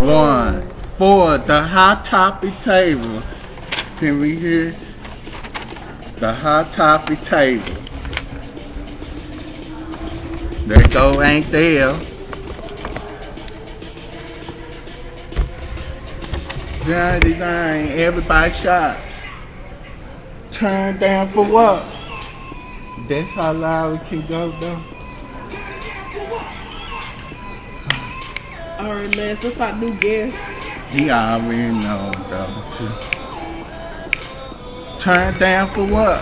One for the hot topic table. Can we hear the hot topic table? There go ain't there. Design, everybody shot. Turn down for what? That's how loud it can go though. Alright, Les, that's our new guest. He already know though. Turn down for what?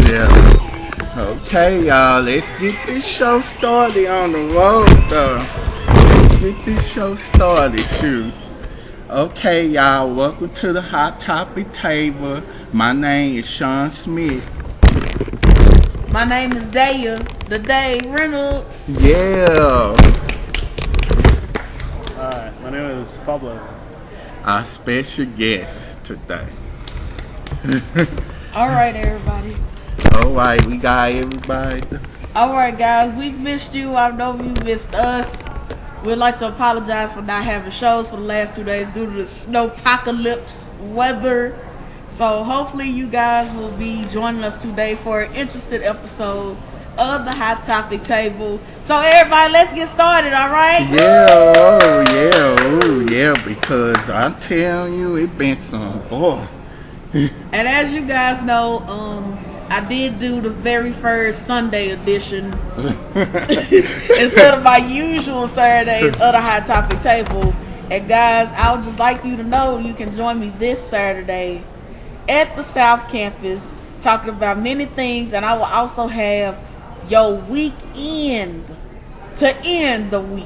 Yeah. Okay, y'all, let's get this show started on the road though. Let's get this show started, shoot. Okay, y'all, welcome to the Hot Topic Table. My name is Sean Smith. My name is Daya, the Day Reynolds. Yeah. Alright, my name is Pablo. Our special guest today. Alright, everybody. Alright, we got everybody. Alright, guys, we've missed you. I know you missed us. We'd like to apologize for not having shows for the last 2 days due to the snowpocalypse weather. So hopefully you guys will be joining us today for an interesting episode of the Hot Topic Table. So everybody, let's get started, alright? Yeah, oh yeah, because I'm telling you, it been some boy. And as you guys know, I did do the very first Sunday edition instead of my usual Saturdays of the Hot Topic Table. And guys, I would just like you to know you can join me this Saturday at the South Campus talking about many things, and I will also have your weekend to end the week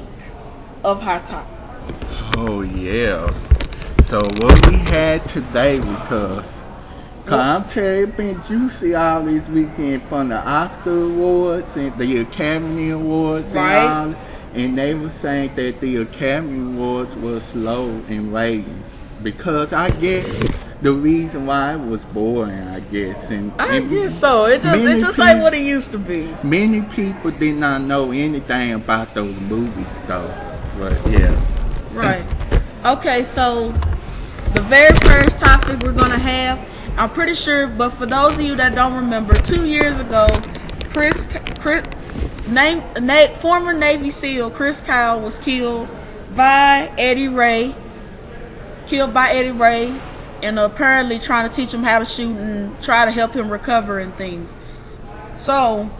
of Hot Topic. Oh yeah. So what we had today, because I'm telling you, it's been juicy all this weekend from the Oscar Awards and the Academy Awards Right. and all. And they were saying that the Academy Awards was low in ratings because I guess the reason why it was boring, I guess. I guess so. It just ain't what it used to be. Many people did not know anything about those movies though. But yeah. Right. Okay, so the very first topic we're gonna have, I'm pretty sure, but for those of you that don't remember, 2 years ago, former Navy SEAL Chris Kyle was killed by Eddie Ray, and apparently trying to teach him how to shoot and try to help him recover and things. So,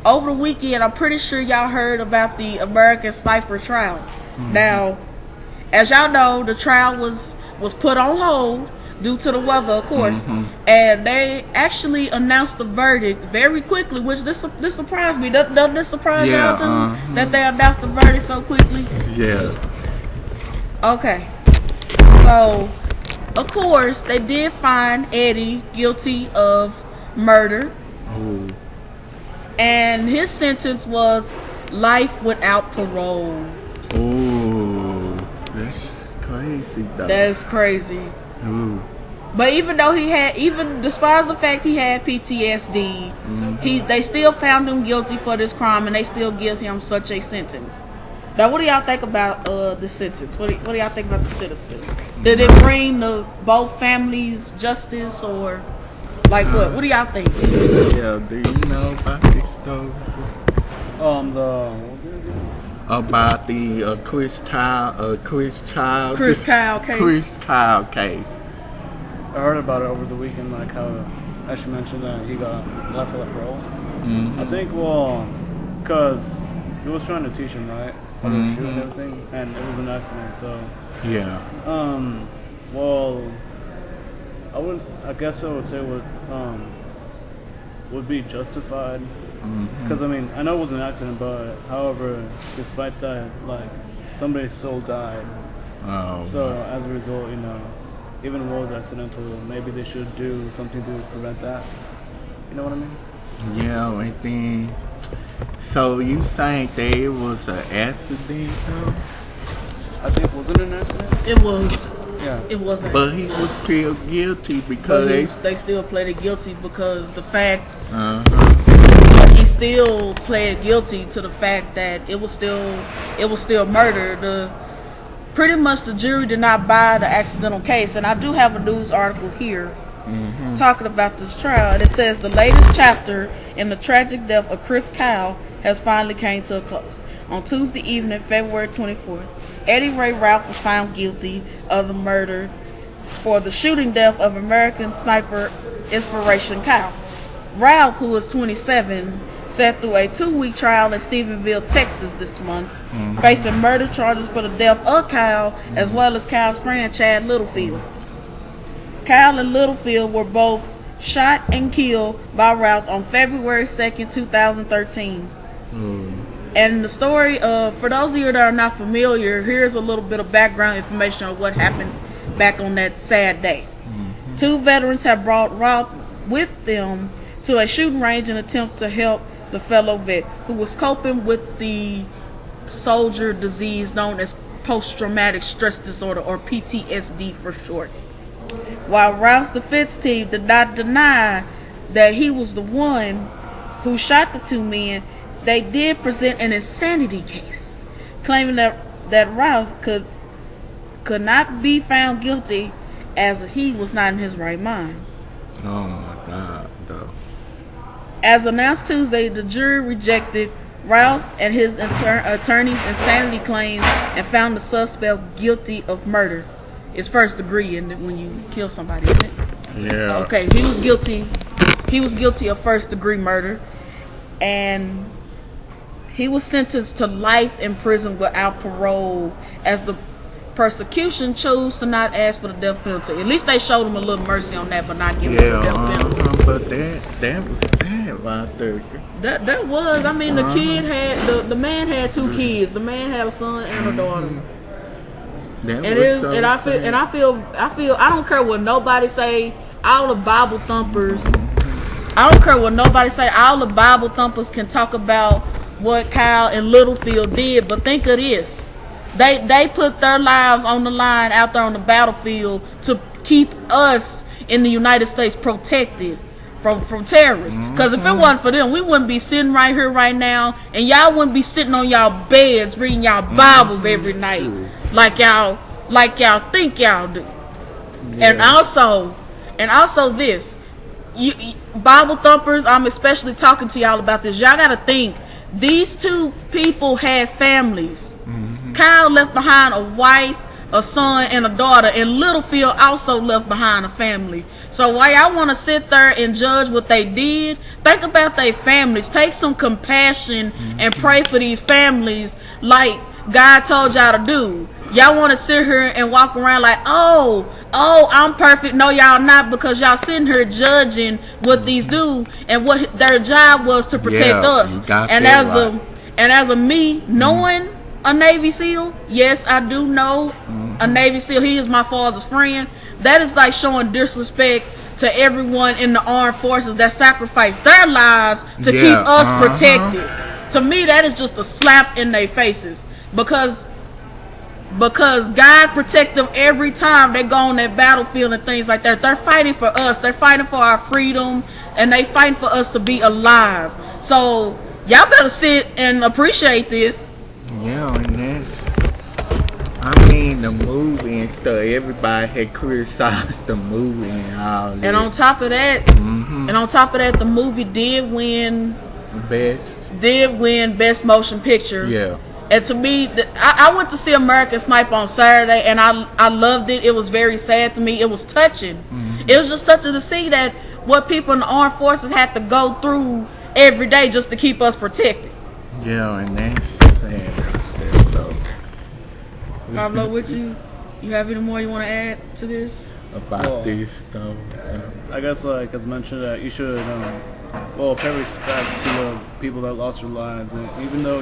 over the weekend, I'm pretty sure y'all heard about the American Sniper trial. Mm-hmm. Now, as y'all know, the trial was put on hold due to the weather, of course, and they actually announced the verdict very quickly, which this surprised me. Doesn't this surprise y'all too? That they announced the verdict so quickly? Yeah. Okay. So, of course, they did find Eddie guilty of murder. Oh. And his sentence was life without parole. Oh, that's crazy though. That's crazy. Ooh. But even though even despite the fact he had PTSD, they still found him guilty for this crime, and they still give him such a sentence. Now, what do y'all think about the sentence? What do y'all think about the citizen? Did it bring both families justice, or like what? What do y'all think? Yeah, do you know about this story? What was it again? About the Chris Kyle case. I heard about it over the weekend, like how Ashley mentioned that he got life without parole. I think, because he was trying to teach him, right? How to shoot and everything, and it was an accident, so. Yeah. I guess I would say would be justified. Because, I mean, I know it was an accident, but however, despite that, like, somebody's soul died. Oh. So, as a result, even if it was accidental, maybe they should do something to prevent that. You know what I mean? Yeah, and then, so you saying that it was an accident though? I think, wasn't it an accident? It was. Yeah. It wasn't. But he was pleaded guilty because they still pleaded guilty because the fact he still pled guilty to the fact that it was still murder. pretty much the jury did not buy the accidental case. And I do have a news article here talking about this trial. And it says the latest chapter in the tragic death of Chris Kyle has finally came to a close. On Tuesday evening, February 24th, Eddie Ray Ralph was found guilty of the murder for the shooting death of American sniper Inspiration Kyle. Ralph, who was 27, sat through a 2-week trial in Stephenville, Texas this month, facing murder charges for the death of Kyle as well as Kyle's friend Chad Littlefield. Kyle and Littlefield were both shot and killed by Ralph on February 2nd, 2013. And the story, for those of you that are not familiar, here's a little bit of background information on what happened back on that sad day. 2 veterans have brought Ralph with them to a shooting range in an attempt to help the fellow vet who was coping with the soldier disease known as post-traumatic stress disorder, or PTSD for short. While Ralph's defense team did not deny that he was the one who shot the 2 men, they did present an insanity case, claiming that Ralph could not be found guilty as he was not in his right mind. Oh my God, though. As announced Tuesday, the jury rejected Ralph and his attorney's insanity claims and found the suspect guilty of murder. It's first degree, and when you kill somebody, isn't it? Yeah. Okay, he was guilty. He was guilty of first degree murder, and he was sentenced to life in prison without parole, as the prosecution chose to not ask for the death penalty. At least they showed him a little mercy on that, but not giving him the death penalty. But that was sad right there. That was. I mean, the kid had the man had 2 kids. The man had a son and a daughter. I feel I don't care what nobody say. All the Bible thumpers. I don't care what nobody say. All the Bible thumpers can talk about what Kyle and Littlefield did, but think of this. They put their lives on the line out there on the battlefield to keep us in the United States protected from terrorists. Because if it wasn't for them, we wouldn't be sitting right here right now, and y'all wouldn't be sitting on y'all beds reading y'all Bibles every night like y'all think y'all do. And also this, you Bible thumpers, I'm especially talking to y'all about this. Y'all gotta think, these 2 people had families. Kyle left behind a wife, a son, and a daughter, and Littlefield also left behind a family. So while y'all want to sit there and judge what they did, think about their families. Take some compassion and pray for these families like God told y'all to do. Y'all want to sit here and walk around like, oh, I'm perfect. No, y'all not, because y'all sitting here judging what these do and what their job was to protect us. And as a me knowing a Navy SEAL, yes, I do know a Navy SEAL. He is my father's friend. That is like showing disrespect to everyone in the armed forces that sacrificed their lives to keep us protected. To me, that is just a slap in their faces, because God protect them every time they go on that battlefield and things like that. They're fighting for us. They're fighting for our freedom, and they fighting for us to be alive. So y'all better sit and appreciate this. Yeah, and that's, I mean, the movie and stuff, everybody had criticized the movie and all that. And on top of that, the movie did win Best Motion Picture. Yeah. And to me, I went to see American Sniper on Saturday, and I loved it. It was very sad to me. It was touching. It was just touching to see that what people in the armed forces have to go through every day just to keep us protected. Yeah, and that's sad. So, Pablo, what you have any more you want to add to this? About this stuff? I guess, like as mentioned, that you should pay respect to the people that lost their lives, and even though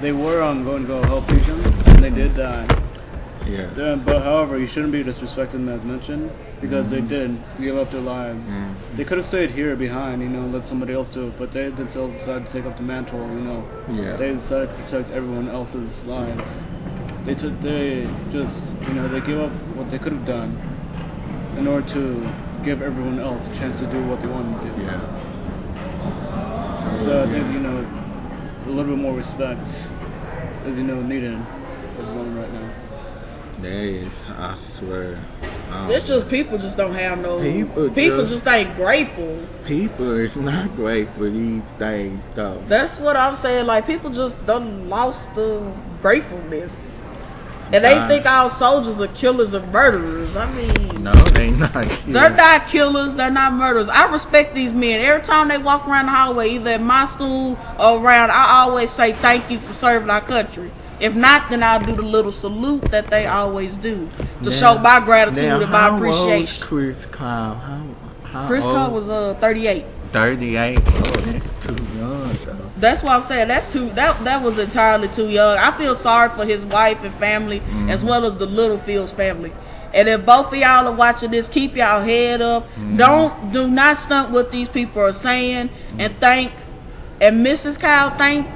they were going to go help them and they did die. Yeah. But however, you shouldn't be disrespecting them, as mentioned, because they did give up their lives. They could have stayed here behind, and let somebody else do it, but they themselves decided to take up the mantle. They decided to protect everyone else's lives. They gave up what they could have done in order to give everyone else a chance to do what they wanted to do. Yeah. So I think a little bit more respect is needed at this moment right now. That is, I swear. It's just people just don't have no. People just ain't grateful. People is not grateful these days, though. That's what I'm saying. Like, people just done lost the gratefulness. And they think our soldiers are killers and murderers. I mean, no, they not. They're not killers. They're not murderers. I respect these men. Every time they walk around the hallway, either at my school or around, I always say thank you for serving our country. If not, then I'll do the little salute that they always do to show my gratitude and my appreciation. Chris Kyle? How Chris old? Kyle was 38. 38. Oh, that's too young, though. That's what I'm saying. That's too. That was entirely too young. I feel sorry for his wife and family, as well as the Littlefields family. And if both of y'all are watching this, keep y'all head up. Do not stunt what these people are saying. And Mrs. Kyle, thank.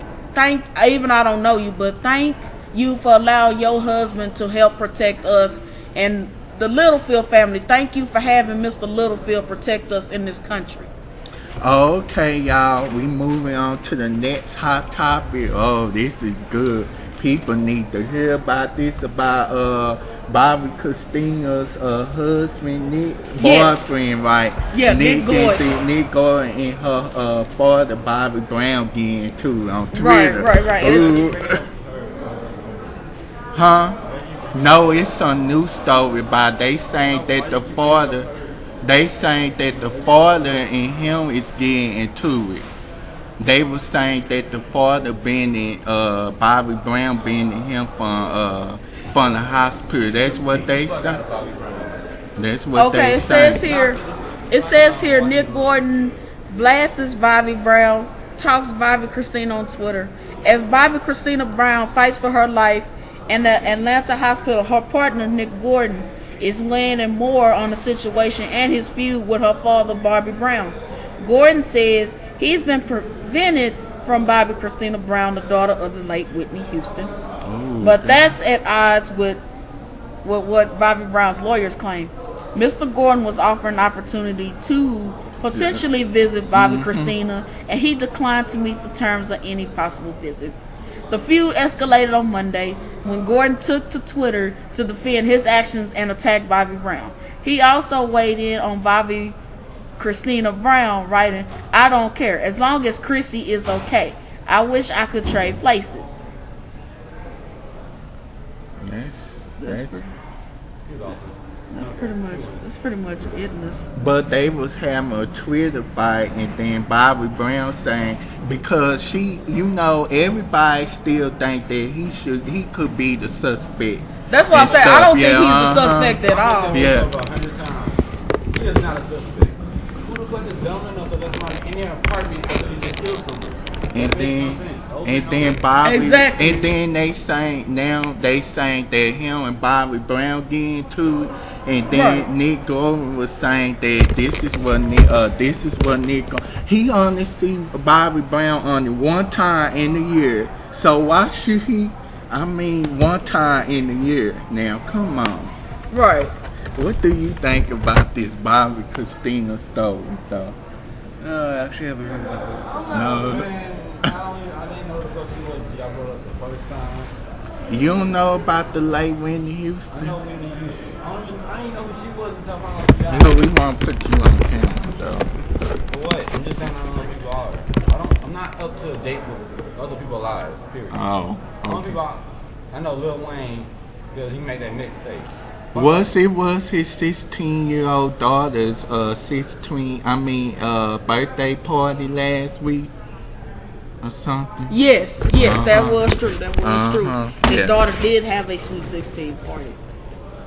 Even I don't know you, but thank you for allowing your husband to help protect us. And the Littlefield family, thank you for having Mr. Littlefield protect us in this country. Okay, y'all, we moving on to the next hot topic. Oh, this is good. People need to hear about this, about Bobby Christina's husband, Nick, boyfriend, right? Yeah, Nick Gordon. Nick Gordon and her father, Bobby Brown, getting too on Twitter. Right. Huh? No, it's some new story about they saying that the father and him is getting into it. They were saying that the father been in Bobby Brown been in him from the hospital. That's what they say. That's what they say. It says here Nick Gordon blasts Bobby Brown, talks Bobby Christina on Twitter. As Bobby Christina Brown fights for her life in the Atlanta hospital, her partner Nick Gordon is weighing in more on the situation and his feud with her father, Bobby Brown. Gordon says he's been prevented from Bobby Christina Brown, the daughter of the late Whitney Houston. But that's at odds with what Bobby Brown's lawyers claim. Mr. Gordon was offered an opportunity to potentially visit Bobby Christina, and he declined to meet the terms of any possible visit. The feud escalated on Monday when Gordon took to Twitter to defend his actions and attack Bobby Brown. He also weighed in on Bobby Christina Brown, writing, "I don't care, as long as Chrissy is okay. I wish I could trade places." That's pretty much it. But they was having a Twitter fight, and then Bobby Brown saying because everybody still think that he could be the suspect. That's what I'm saying. I don't think he's a suspect at all. Yeah. He is not a suspect. Who the fuck is dumb enough to let somebody in their apartment after they just killed somebody? And then Bobby, exactly. And then they saying that him and Bobby Brown getting into it, and then Nick Gordon was saying that this is what Nick. He only see Bobby Brown only one time in the year, so why should he? I mean, one time in the year. Now, come on. Right. What do you think about this Bobby Christina story, though? No, I actually haven't heard about No. I didn't know the fuck she was. Y'all brought up the first time. You don't know about the late Whitney Houston? I know Whitney Houston. I didn't know who she was until I found No, we won't put you on camera, though. For what? I'm just saying I don't know who people are. I'm not up to date with other people's lives, period. Oh. Only people I know Lil Wayne because he made that mixtape. Was his 16-year-old daughter's birthday party last week or something? Yes, that was true. His daughter did have a Sweet 16 party,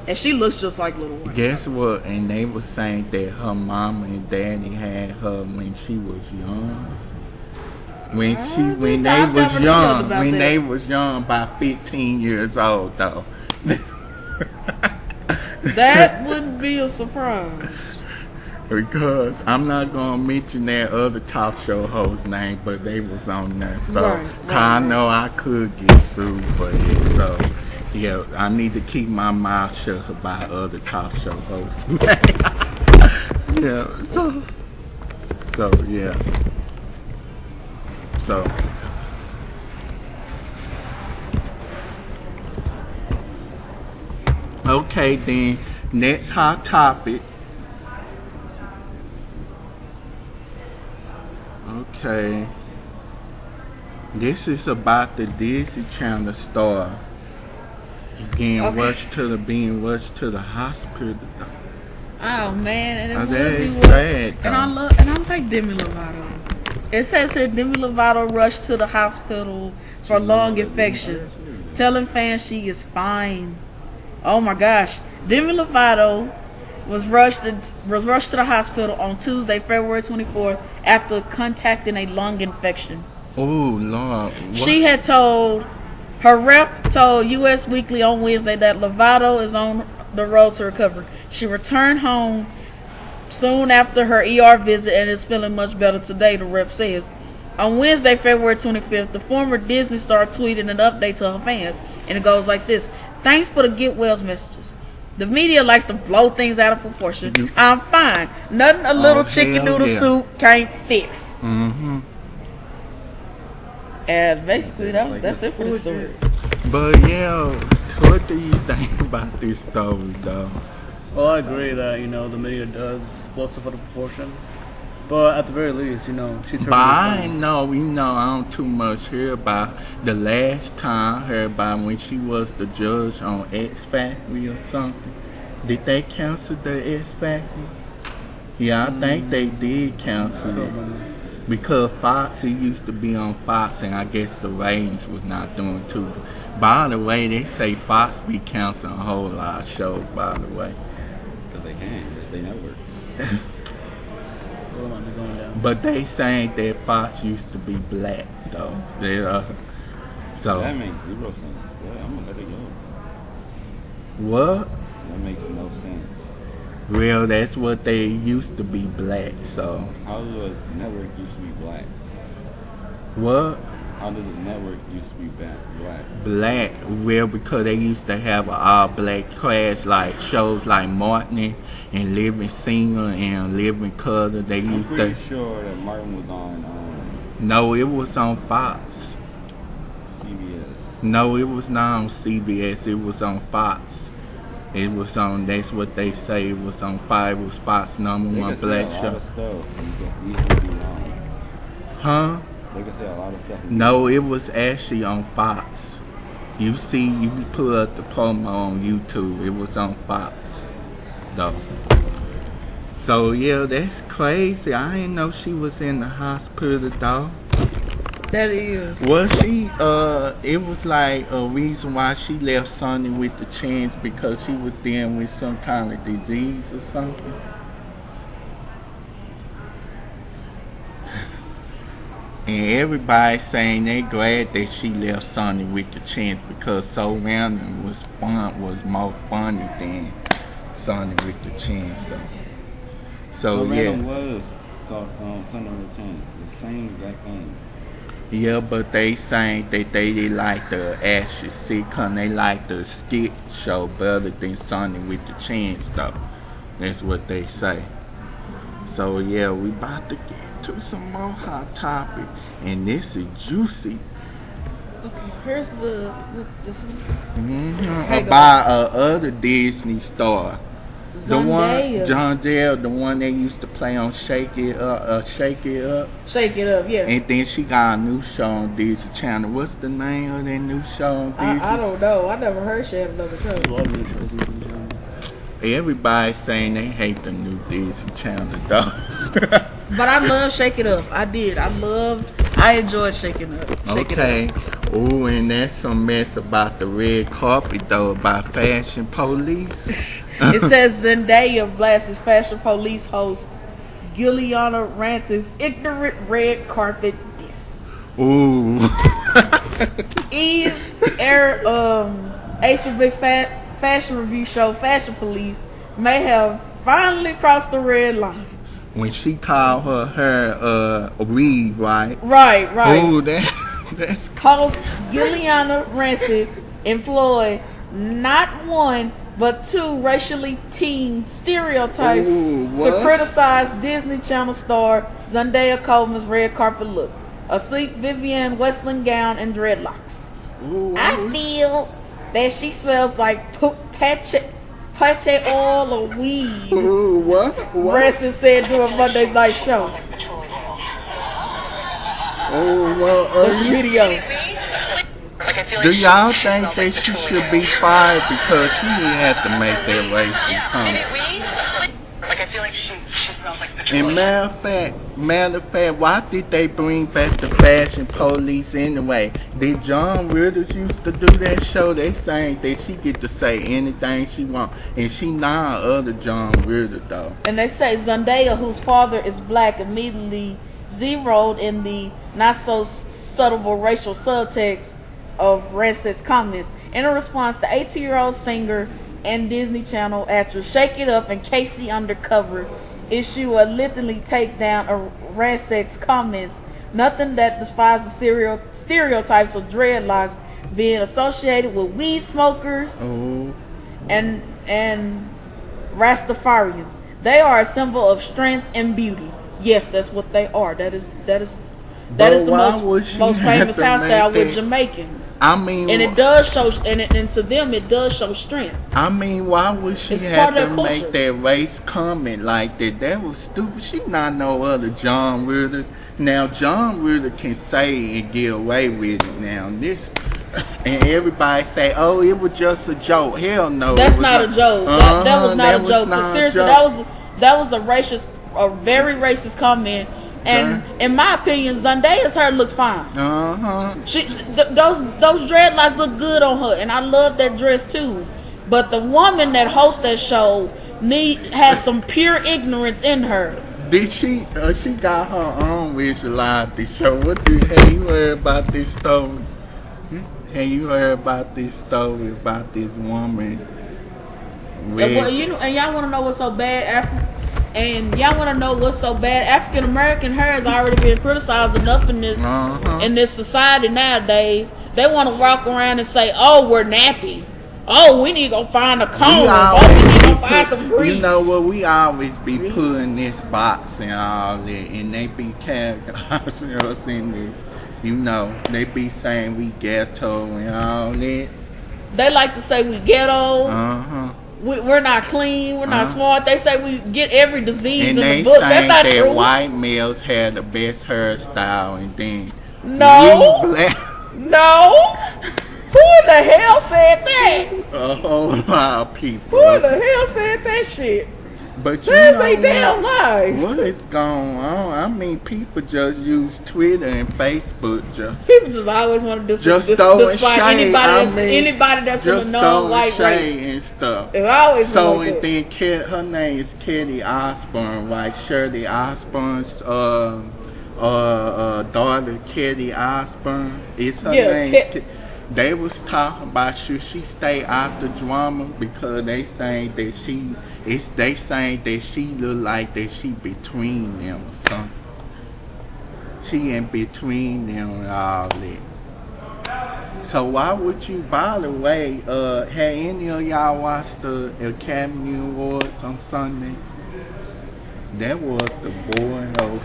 and she looks just like Lil Wayne. Guess what? And they were saying that her mama and daddy had her when she was young. When they was young, about 15 years old, though. That wouldn't be a surprise. Because I'm not gonna mention that other talk show host's name, but they was on there, so I know I could get sued for it. So yeah, I need to keep my mouth shut about other talk show hosts. Yeah. So yeah. So. Okay, then next hot topic. Okay. This is about the Disney Channel star being rushed to the hospital. Oh man, and Oh, it that would be is what- sad, And I though. like Demi Lovato. It says here Demi Lovato rushed to the hospital for lung infection, telling fans she is fine. Oh my gosh, Demi Lovato was rushed to the hospital on Tuesday, February 24th, after contracting a lung infection. Oh Lord. She had told her rep told U.S. Weekly on Wednesday that Lovato is on the road to recovery. She returned home soon after her ER visit and is feeling much better today, the rep says. On Wednesday, February 25th, the former Disney star tweeted an update to her fans, and it goes like this: "Thanks for the get well messages. The media likes to blow things out of proportion. I'm fine. Nothing a little chicken hell noodle yeah. soup can't fix." Mm-hmm. And basically, that's it for the story. But yeah, what do you think about this story, though? Well, I agree that, the media does blow stuff out of proportion. But at the very least, she's perfectly But I fine. know, I don't too much hear about the last time I heard about when she was the judge on X Factor or something. Did they cancel the X Factor? Yeah, I think they did cancel it. Because Fox, it used to be on Fox, and I guess the ratings was not doing too good. By the way, they say Fox be canceling a whole lot of shows, by the way. Because they can. It's their network. What am I going down? But they saying that Fox used to be black, though. So, That makes zero sense. Yeah, I'm going to let it go. what? That makes no sense. Well, that's what they used to be black, so. How does a network used to be black? What? How did the network used to be black? Black, well, because they used to have an all-black cast, like shows like Martin and Living Singer and Living Color. They I'm used pretty to. sure that Martin was on No, it was on Fox. CBS. No, it was not on CBS. It was on Fox. It was on. That's what they say. It was on Fox. It was Fox They #1 could black say a lot show. of stuff and you could easily be wrong. Huh? They could say a lot of stuff. and No, it was actually on Fox. You see, you pull up the promo on YouTube. It was on Fox, though. So yeah, that's crazy. I didn't know she was in the hospital, though. That is. Was she? It was like a reason why she left Sonny with the chance because she was dealing with some kind of disease or something. And everybody saying they glad that she left Sonny with the chance because So Random was more funny than Sonny with the chance. So yeah. Random was called Thunder Return. The same exact thing. Yeah, but they saying that they did like the Ashley sitcom. They like the skit show better than Sonny with the chance, though. That's what they say. So yeah, we about to get to some more hot topic, and this is juicy. Okay, here's this one. Hey, About other Disney star. The one, Zendaya. John Dale, the one that used to play on Shake It Up, Shake It Up, yeah. and then she got a new show on Disney Channel. What's the name of that new show on Disney? I don't know. I never heard she had another show. Love new shows in general. Everybody's saying they hate the new Disney Channel, though. But I love Shake It Up. I did. I enjoyed Shaking Up. Shake It Okay. Up. Ooh, and that's some mess about the red carpet, though, about Fashion Police. It says Zendaya blasts Fashion Police host Giuliana Rance's ignorant red carpet diss. Ooh. Ace of Big Fashion review show Fashion Police may have finally crossed the red line. When she called her hair a weave, right? Right. Ooh, that's Host Giuliana Rancic employed not one but two racially teen stereotypes Ooh, to what? criticize Disney Channel star Zendaya Coleman's red carpet look. A sleek Vivienne Westland gown and dreadlocks. ooh. I feel that she smells like Pache oil or weed. Ooh, what? Branson said during Monday's night show. Oh, well, What's the video? do y'all think that she should be fired because she didn't have to make that racist comment? Like I feel like she smells like And petroleum. matter of fact, why did they bring back the fashion police anyway? Did John Withers used to do that show? They saying that she get to say anything she want, and she not other John Withers though. And they say Zendaya, whose father is black, immediately zeroed in the not so subtle racial subtext of Rancet's comments. In a response, the 18-year-old singer and Disney Channel actress Shake It Up and Casey Undercover issue a literally take down of Rancet's comments. Nothing that defies the stereotypes of dreadlocks being associated with weed smokers Oh, and Rastafarians. They are a symbol of strength and beauty. Yes, that's what they are. That is the why would she most have famous to house make style with that- Jamaicans. I mean, And it does show, and to them it does show strength. I mean, why would she It's have part to of their make culture. that race comment like that? That was stupid. She not no other John Withers. Now John Withers can say and get away with it. Now this, and everybody say, "Oh, it was just a joke." Hell no, That's it was not a joke. That was not a joke. 'Cause seriously, that was a very racist comment. And in my opinion, Zendaya's hair looked fine. Those dreadlocks look good on her, and I love that dress too. But the woman that hosts that show has some pure ignorance in her. Did she? She got her own reality show. Have you heard about this story? Have you heard about this story about this woman? And y'all want to know what's so bad? Y'all want to know what's so bad? African American hair has already been criticized enough in this society nowadays. They want to walk around and say, "Oh, we're nappy. Oh, we need to go find a comb. Oh, we need to go find some grease." You know what? We always be putting this box and all that, and they be categorizing us in this. You know, they be saying we ghetto and all that. They like to say we ghetto. We're not clean. We're not smart. They say we get every disease and in they the book. That's not that true. white males had the best hairstyle, and then No. we black. No. Who the hell said that? A whole lot of people. Who the hell said that shit? But you That's know a damn lie. what is going on? I mean, people just use Twitter and Facebook just. People just always want to Just throwing shade. anybody that's in a Just non-white throwing race. shade and stuff. It's always So like and that. then her name is Kelly Osbourne, like Shirley Osbourne's daughter, Kelly Osbourne. Is her name? They was talking about should she stay out the drama because they saying that they saying that she look like that she between them or something. She in between them and all that. So why would you, by the way, had any of y'all watched the Academy Awards on Sunday? That was the boring old,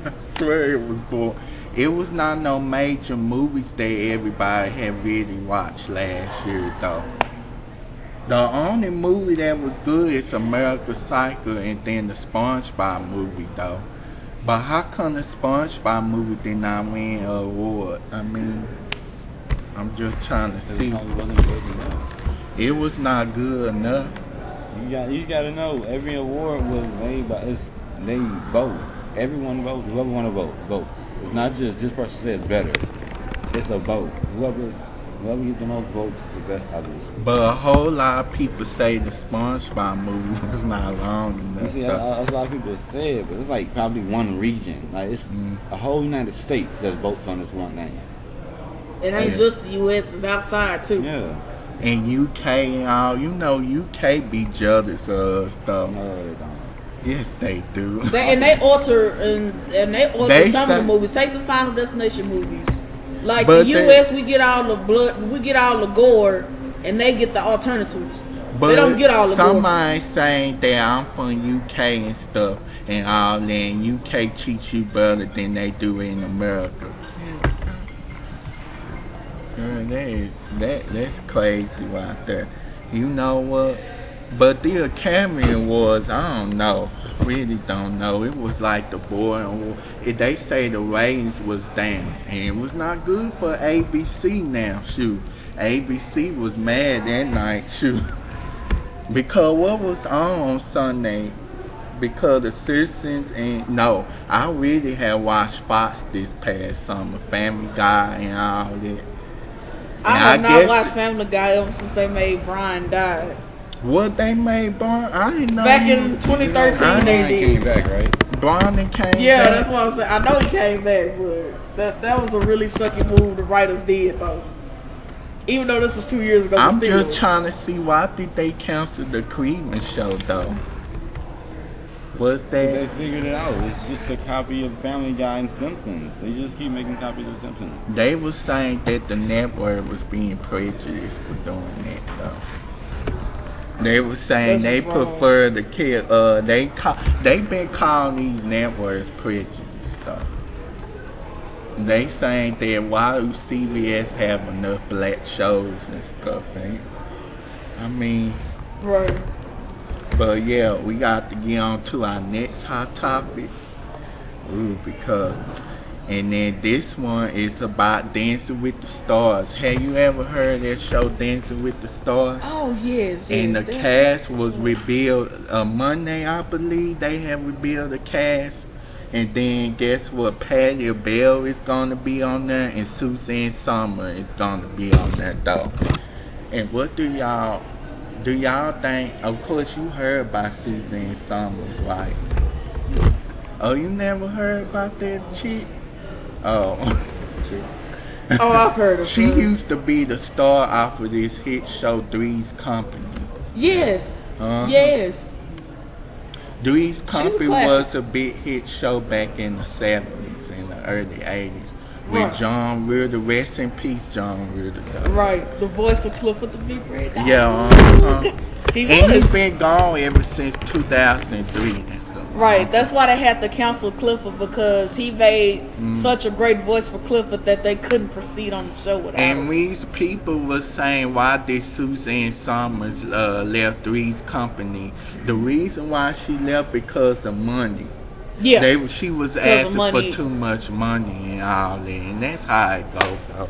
I swear it was boring. It was not no major movies that everybody had really watched last year though. The only movie that was good is American Psycho and then the SpongeBob movie though. But how come the SpongeBob movie did not win an award? I mean, I'm just trying to see. It wasn't good enough. It was not good enough. You gotta know every award was made by they vote. Everyone votes. Whoever want to vote votes. It's not just this person says better. It's a vote. Whoever gets the most votes is the best out of this. But a whole lot of people say the SpongeBob movie was not long You enough. see, a lot of people say it, but it's like probably one region. Like it's a whole United States that votes on this one name. It ain't just the U.S. It's outside too. Yeah. And UK and all, you know, UK be jealous of us though. No, they don't. Yes, they do. They alter They some say- of the movies. Take the Final Destination movies. Like But the U.S., we get all the blood, we get all the gore, and they get the alternatives. But They don't get all the gore. somebody saying that I'm from UK and stuff and all that, and UK treats you better than they do in America. Girl, that's crazy right there. You know what? But the Academy Awards, I don't know. Really don't know. It was like the boy. They say the ratings was down, and it was not good for ABC now. Shoot, ABC was mad that night. Shoot, because what was on Sunday? Because the Citizens and no, I really have watched Fox this past summer, Family Guy and all that. I have not watched Family Guy ever since they made Brian die. What they made Brian? I didn't know. Back in 2013 they did. Came back, right? Brian came Yeah, back. that's what I'm saying. I know he came back, but that was a really sucky move the writers did though. Even though this was 2 years ago. I'm still. just trying to see why did they cancel the Cleveland show though? Was They that figured it out. It's just a copy of Family Guy and Simpsons. They just keep making copies of Simpsons. they was saying that the network was being prejudiced for doing that though? They was saying That's they wrong. prefer the kid. They been calling these networks prejudiced though. They saying that why do CBS have enough black shows and stuff? Ain't? I mean, Right. but yeah, we got to get on to our next hot topic. Ooh, because, and then this one is about Dancing with the Stars. Have you ever heard that show, Dancing with the Stars? Oh yes. And the yes, cast was revealed Monday, I believe. They have revealed the cast. And then guess what? Patti LaBelle is going to be on there, and Suzanne Sommer is going to be on there, though. And what do y'all think? Of course, you heard about Suzanne Summers, right? Oh, you never heard about that chick? Oh, Oh, I've heard of she her. used to be the star off of this hit show, Three's Company. Yes. Uh-huh. Yes. Three's a Company classic. was a big hit show back in the 70s and the early 80s with Right. John Ritter. Rest in peace, John Ritter. though. Right. The voice of Clifford the Big Red Dog. Yeah, He and he's was. been gone ever since 2003. and stuff. Right. That's why they had to cancel Clifford, because he made such a great voice for Clifford that they couldn't proceed on the show without And him. these people were saying, why did Suzanne Summers left Three's Company? The reason why she left because of money. Yeah. She was Because of asking for money. too much money and all that, and that's how it goes. Though.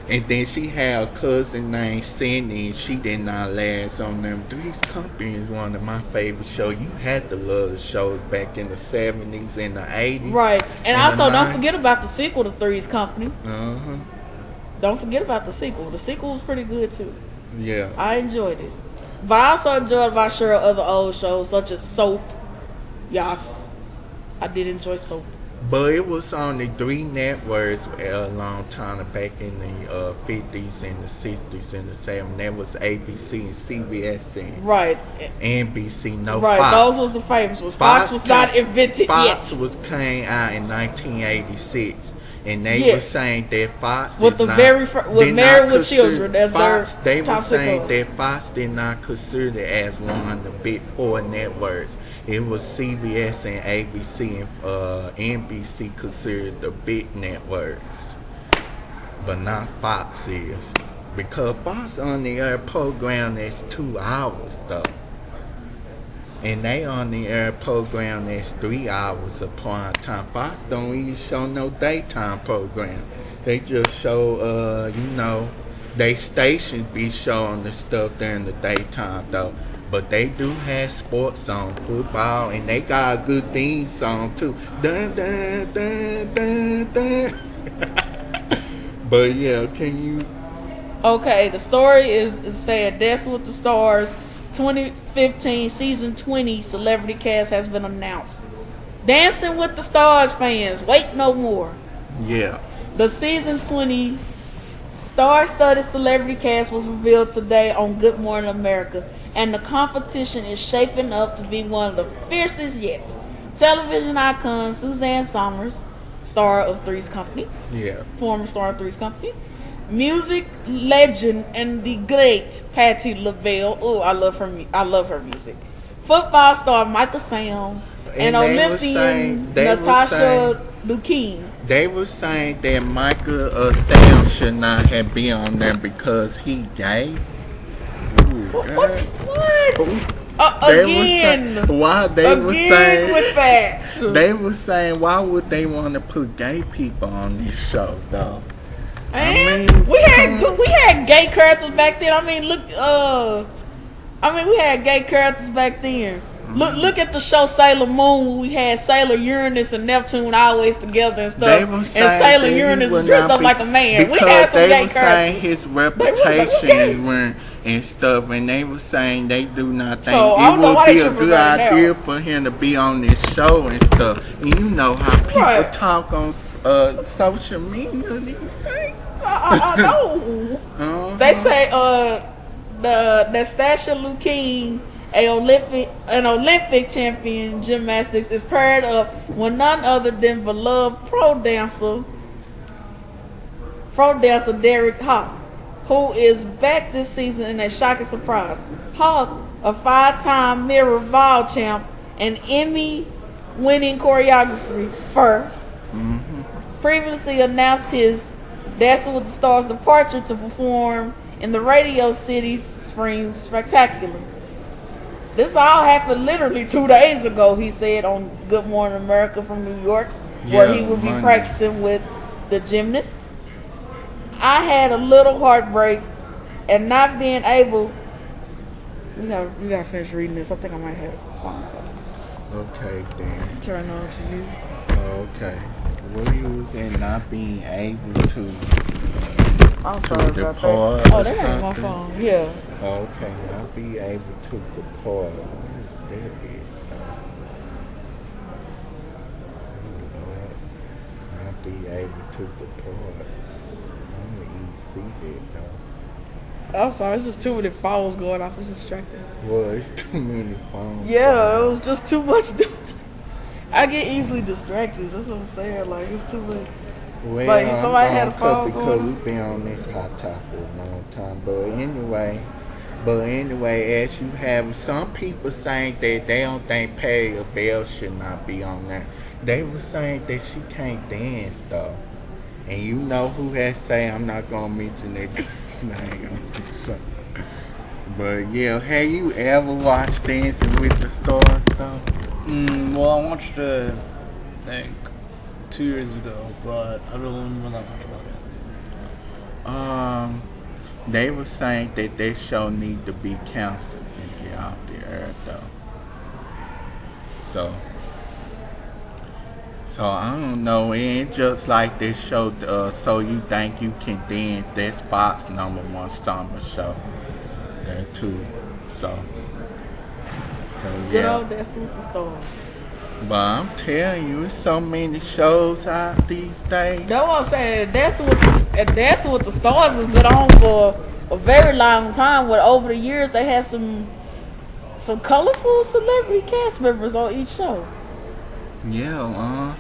And then she had a cousin named Cindy, and she did not last on them. Three's Company is one of my favorite shows. You had to love the shows back in the 70s and the 80s. Right. And the also, don't 90s. forget about the sequel to Three's Company. Uh-huh. Don't forget about the sequel. The sequel was pretty good, too. Yeah. I enjoyed it. But I also enjoyed my share of other old shows, such as Soap. Yes. I did enjoy Soap. But it was on the three networks a long time back in the 50s and the 60s and the 70s. That was ABC and CBS and Right. NBC. No, Right. Fox. Those was the famous ones. Fox was not invented Fox yet. was came out in 1986. And they Yes. were saying that Fox With is the not, very fir- with did Married not with Children as their Fox, they top were saying sitcom. that Fox did not consider it as one of the big four networks. It was CBS and ABC and NBC considered the big networks, but not Fox is. Because Fox on the air program that's 2 hours though. And they on the air program that's 3 hours of prime time. Fox don't even show no daytime program. They just show, they stations be showing the stuff during the daytime though. But they do have sports on, football, and they got a good theme song too. Dun, dun, dun, dun, dun. But yeah, can you? Okay, the story is saying Dancing with the Stars 2015 season 20 celebrity cast has been announced. Dancing with the Stars fans, wait no more. Yeah. The season 20 star-studded celebrity cast was revealed today on Good Morning America, and the competition is shaping up to be one of the fiercest yet. Television icon Suzanne Somers, star of Three's Company, Yeah. former star of Three's Company, music legend and the great Patti LaBelle. Oh, I love her music. Football star Michael Sam and they were Olympian saying- they were Natasha saying- Lukine. They were saying that Michael Sam should not have been on there because he gay. Ooh. What? They Again. were saying, why they were Again saying with that. they were saying why would they want to put gay people on this show though? And I mean, we had gay characters back then. I mean, look, we had gay characters back then. Look at the show Sailor Moon, where we had Sailor Uranus and Neptune always together and They stuff. were And saying Sailor that he Uranus would was dressed not up be- like a man. We because had some they gay were saying characters. his They were reputation gay. went and stuff, and they were saying they do not think So, I it don't know would why they be a tripping good about it now. idea for him to be on this show and stuff. And you know how people Right. talk on social media these days. I know. Uh-huh. They say the Nastasia Lukin, an Olympic champion gymnastics, is paired up with none other than beloved pro dancer Derek Hawk, who is back this season in a shocking surprise. Hawk, a 5-time Mirror Ball champ and Emmy-winning choreographer, previously announced his Dancing with the Stars departure to perform in the Radio City Spring Spectacular. This all happened literally 2 days ago, he said on Good Morning America from New York, where he would be Monday. practicing with the gymnast. I had a little heartbreak and not being able. We gotta finish reading this. I think I might have a phone call. Okay, then. Turn on to you. Okay. What you was in not being able to I'm sorry about depart that. or Oh, that ain't my something? phone. Yeah. Okay, not be able to depart. What is that? Not be able to depart. I'm gonna see that though. I'm sorry. It's just too many phones going off. It's distracting. Well, it's too many phones. Yeah, it was just too much. I get easily distracted. That's what I'm saying. Like, it's too much. Well, Like, if somebody had a phone because going- we've been on this hot topic a long time. But anyway, as you have some people saying that they don't think Patti LaBelle should not be on there. They were saying that she can't dance though. And you know who has say I'm not gonna mention that guy's name. But yeah, have you ever watched Dancing with the Stars though? Well, I watched it, I think, 2 years ago, but I don't remember that much about it. They were saying that their show need to be canceled and get off the air though. So I don't know. It ain't just like this show. So You Think You Can Dance? That's Fox #1 summer show. There too. So Good yeah. old Dancing with the Stars. But I'm telling you, it's so many shows out these days. That's what I'm saying. Dancing with the Stars has been on for a very long time. But over the years, they had some colorful celebrity cast members on each show. Yeah,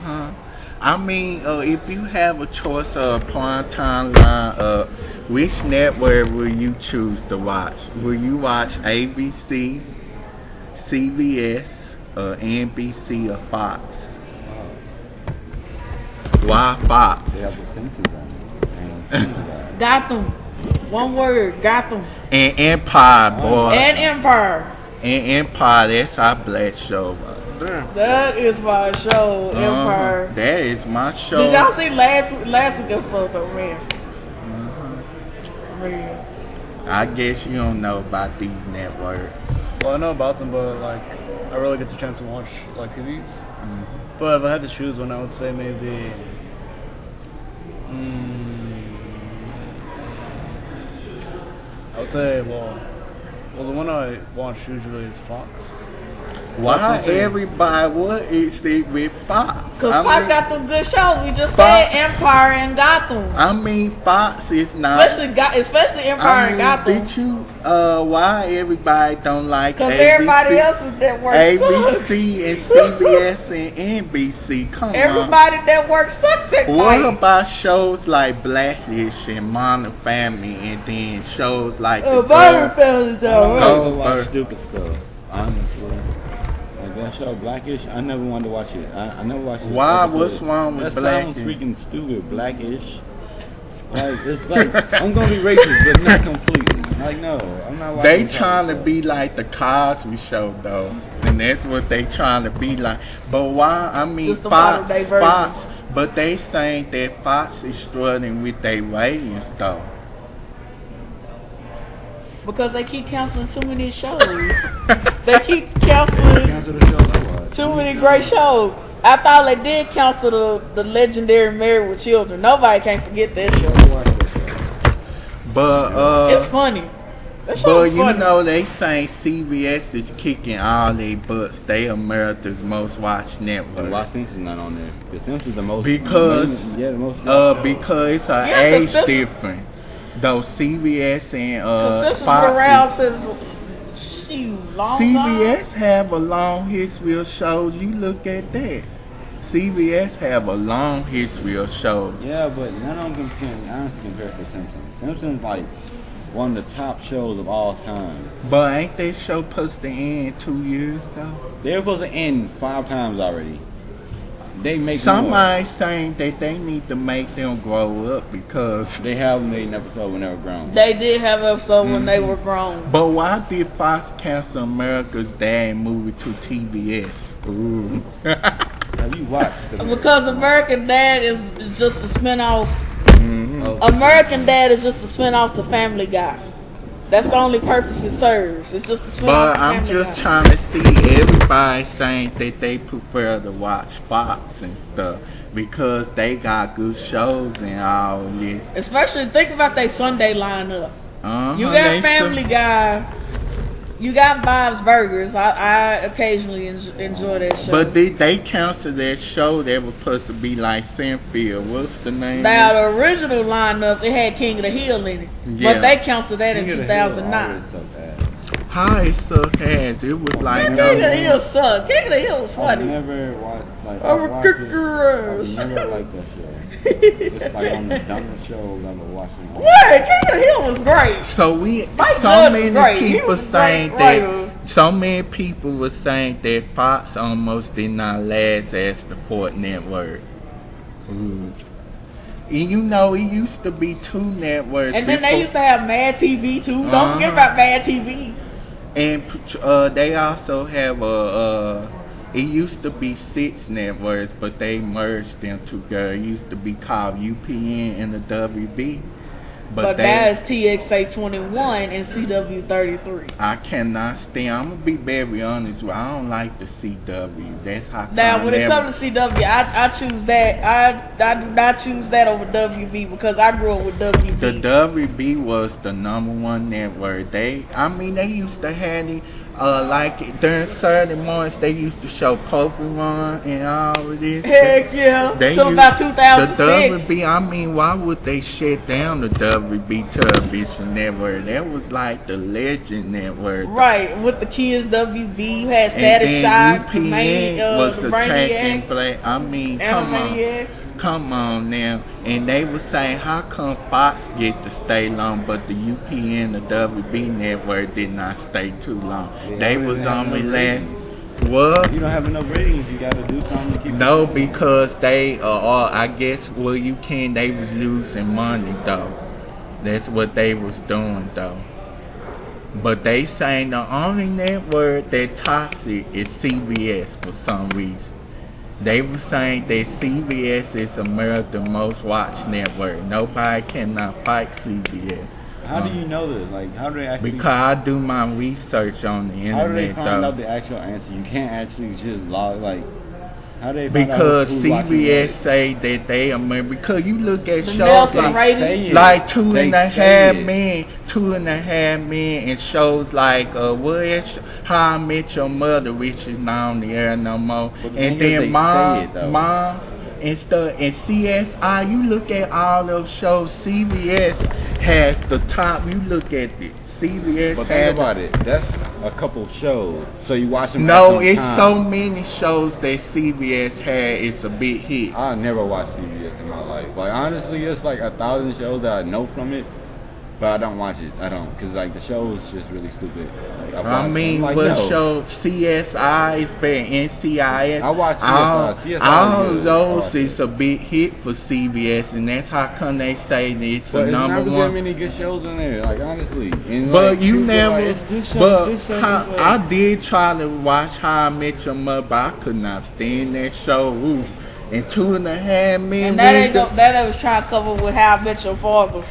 I mean, if you have a choice of primetime line, which network will you choose to watch? Will you watch ABC, CBS, NBC, or Fox? Why Fox? They have the senses on it. I ain't think about it. Gotham. One word. Gotham. And Empire, boy. And Empire. And Empire, that's our black show. That is my show, Empire. That is my show. Did y'all see last week episode though, man? Man. I guess you don't know about these networks. Well, I know about them, but like, I really get the chance to watch like TVs. But if I had to choose one, I would say maybe. I would say, well, the one I watch usually is Fox. Why That's what I'm everybody? What is it with Fox? Cause I Fox mean- got them good shows. We just Fox- said Empire and Gotham. I mean, Fox is not. Especially Empire I and mean, Gotham. did you? Why everybody don't like Cause ABC, everybody else's network sucks. ABC and CBS and NBC? Come on. Everybody network sucks at What night. about shows like Blackish and Modern Family, and then shows like The Modern Girl- Family's I alright. don't Oh, watch bird. stupid stuff, honestly. Like that show, Blackish, I never wanted to watch it. I never watched it. Why? What's wrong with That sounds Blackish? freaking stupid. Blackish. Like it's like I'm gonna be racist, but not completely. Like no, I'm not. They watching trying to stuff. be like the Cosby Show though, and that's what they trying to be like. But why? I mean, Just the modern day version. Fox. But they saying that Fox is struggling with their ratings though. Because they keep canceling too many shows. They keep canceling Cancel the shows I watch. too many great shows. I thought they did cancel the legendary Married with Children. Nobody can forget that show. I watch that show. But It's funny. That show but is you funny. know they saying CBS is kicking all their butts. They America's most watched But network. why Simpsons not on there? The Simpsons the most. Because yeah, the most. Because it's an Yeah, 'cause age Simpsons- difference. Though CBS and Simpsons been Fox. around since long time. CBS have a long history of shows. You look at that. CBS have a long history of shows. Yeah, but none of them can honestly compare to Simpsons. Simpsons like one of the top shows of all time. But ain't that show supposed to end in 2 years though? They were supposed to end 5 times already. They make more. Somebody saying that they need to make them grow up because. They have made an episode when they were grown. They did have an episode when they were grown. But why did Fox cancel America's Dad and move it to TBS? Ooh. Have you watched the Because American Dad is just a spinoff. Oh, American Dad is just a spinoff to Family Guy. That's the only purpose it serves. It's just a spinoff But to I'm Family just Guy. trying to see everybody saying that they prefer to watch Fox and stuff because they got good shows and all this. Especially think about their Sunday lineup. You They got Family Guy. You got Bob's Burgers. I occasionally enjoy that show. But they canceled that show that was supposed to be like Sinfield. What's the name? Now the original lineup, it had King of the Hill in it, Yeah. but they canceled that in King of the Hill 2009. always so bad. How it suck ass. It was like King no. of the Hill sucked. King of the Hill was I've funny. never watched like I'm I've a watched it. kicker ass. I've never liked that show. It's like one of the dumbest shows I've ever watched. In my life. What? King of the Hill was great. So Mike so Judge was many great. He people was a saying great that. writer. So many people were saying that Fox almost did not last as the fourth network. Ooh. And you know, it used to be 2 networks. And then they before- used to have Mad TV too. Don't Uh-huh. forget about Mad TV. And they also have it used to be 6 networks, but they merged them together. It used to be called UPN and the WB. But now it's TXA 21 and CW 33. I cannot stand. I'm gonna be very honest with you. I don't like the CW. That's how. Now, when it comes to CW, I choose that. I do not choose that over WB because I grew up with WB. the WB was the #1 network. They used to have it. Like during Saturday mornings, they used to show Pokemon and all of this. Heck yeah. They Till used- about 2006. The WB, why would they shut down the WB television network? That was like the legend network. Right, with the kids WB, you had And Status then Shock, UPN was the attacking Brainiacs, black. Come on. Animaniacs. Come on now. And they were saying, how come Fox get to stay long, but the UPN, the WB network did not stay too long? Yeah, They we was didn't have only enough last. ratings. What? You don't have enough ratings. You got to do something to keep. No, because they I guess they was losing money though. That's what they was doing though. But they saying the only network that toxic is CBS for some reason. They were saying that CBS is America's most watched network. Nobody cannot fight CBS. How do you know this? Like, how do they actually? Because I do my research on the internet how do they find though. out the actual answer? You can't actually just log like. How do they find Because out who's watching CBS what? say that they because you look at The shows Nelson like, ratings. Say it. like Two They and a say Half it. Men, 2.5 Men, and shows like How I Met Your Mother, which is not on the air no more, But the and thing is then they say it, though. Mom and stuff, and CSI. You look at all those shows. CBS has the top. You look at it. CBS But has think about it. That's a couple shows. So you watch them. no, at some it's time. so many shows that CBS had. It's a big hit. I never watched CBS in my life. Like honestly, it's like 1,000 shows that I know from it. But I don't watch it. I don't, cause like the show is just really stupid. Like, I mean, like, what no. show CSI is better, NCIS. I watch CSI. All, CSI all is of good. those is a big hit for CBS, and that's how come they say it's But the it's number not that one. many good shows in there. Like honestly, and, But like, you people never. Like, it's this show, But it's this show, how, it's like- I did try to watch How I Met Your Mother, but I could not stand that show. Ooh. And 2.5 Men. And that ain't that I was trying to cover with How I Met Your Father.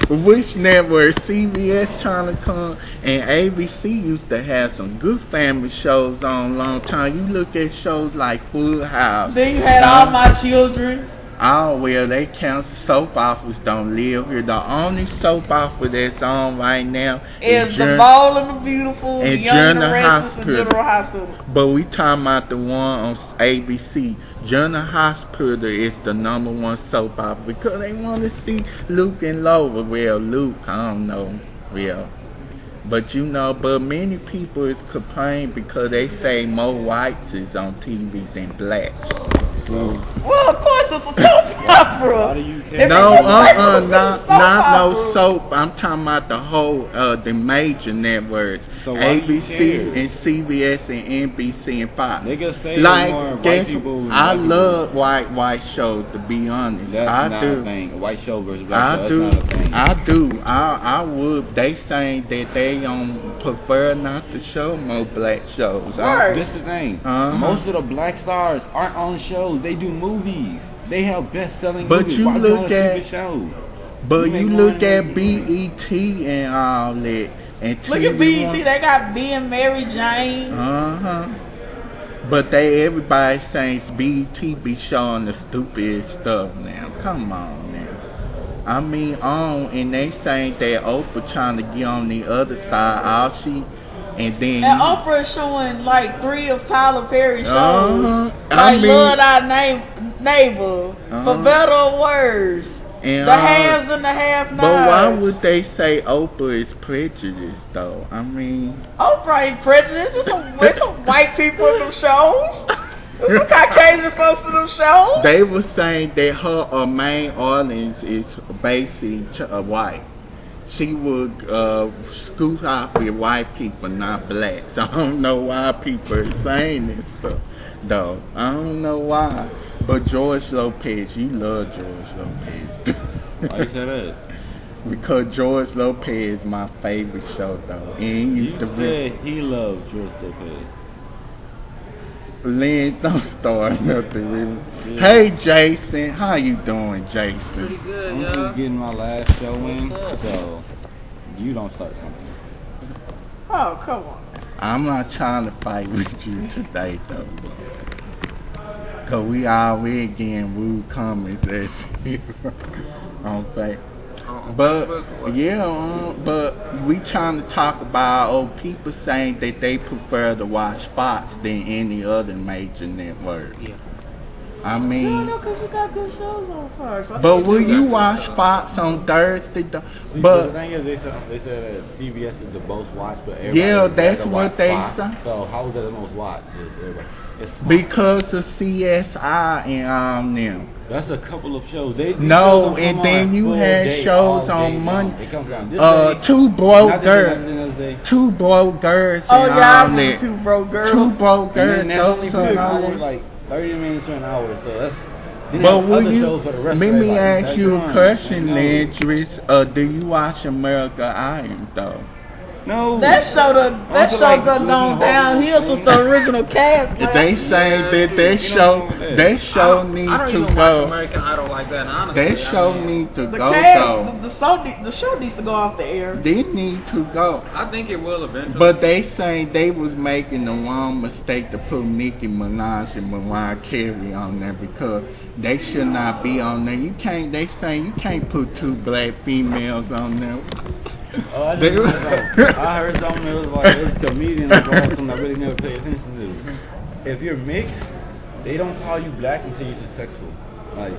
Which network? CBS trying to come, and ABC used to have some good family shows on a long time. You look at shows like Full House. Then you had All My Children. Oh, well, they count soap operas don't live here. The only soap opera that's on right now Is The Journey- Bold and the Beautiful, The and Young and the Journey Restless, and Hospital. General Hospital. But we talking about the one on ABC. Journey Hospital is the number one soap opera because they want to see Luke and Lola. Well, Luke, I don't know. Well, but you know, but many people is complaining because they say more whites is on TV than blacks. Well, of course, it's a soap opera. Why do you care? If No, it's a black person, not it's a soap no opera. soap. I'm talking about the whole, the major networks, So why do you ABC care? and CBS and NBC and Fox. Niggas say Like, more white guess, people. than I black love people. white shows. To be honest, That's I not do. a thing. A white show versus black I show. do. That's not a thing. I do. I would. They saying that they prefer not to show more black shows. Right. This the thing. Uh-huh. Most of the black stars aren't on shows. They do movies. They have best-selling But movies. you Why look on a at- stupid show? But You make you more look than at everything. BET and all that, and Look at TV BET. They got Being Mary Jane. Uh-huh. But everybody saying BET be showing the stupidest stuff now. Come on now. I mean, and they saying that Oprah trying to get on the other side. And then And Oprah is showing like 3 of Tyler Perry's shows. Uh-huh. I Like mean- Love Thy Neighbor, For Better or Worse, and, The Haves and the Have-Nots. but why would they say Oprah is prejudiced though? I mean, Oprah ain't prejudiced. It's some white people in them shows. There's some Caucasian folks in them shows. they were saying that her main audience is basically white. She would scoot out with white people, not blacks. I don't know why people are saying this stuff, though. I don't know why. But George Lopez, you love George Lopez. Why you say that? Because George Lopez is my favorite show, though. And he You used to be. said he loves George Lopez. Lynn, don't start nothing with me. Yeah. Hey, Jason. How you doing, Jason? Pretty good, I'm y'all. just getting my last show in, What's up? so you don't start something. Oh, come on. I'm not trying to fight with you today, though. Because we already getting rude comments as on Facebook. But, yeah, but we trying to talk about people saying that they prefer to watch Fox than any other major network. Yeah. I No, mean, no, because you got good shows on Fox. but will you watch Fox on Thursday, though? See, the But thing is, they said that CBS is the most watched, but everybody Yeah, rather that's what watch they Fox. say. So how is that the most watched? It's Fox. because of CSI and them. That's a couple of shows. They No, shows don't and come then on you full had day, shows all on day Monday. long. It comes on this day, Two broke not this day, not girls. this day. Two broke girls. Oh, and yeah, I all remember that. Two Broke Girls. Two broke And girls. then that's only for those an and all hour, that. like 30 minutes to an hour. So that's. Then But have will other you? shows for the rest Let of me everybody. ask you a Like, question, no. Landris. Do you watch America Iron though? No. That show done gone downhill since the original cast. man. They say that that show I don't need even to watch go. American Idol like that, honestly. That show I mean, need to The go cast, though. the show needs to go off the air. They need to go. I think it will eventually. But they say they was making the wrong mistake to put Nicki Minaj and Mariah Carey on there because they should not be on there. You can't. They say you can't put two black females on there. Oh, I, They- I heard something that was like it was comedians or something I really never paid attention to. If you're mixed, they don't call you black until you're successful. Like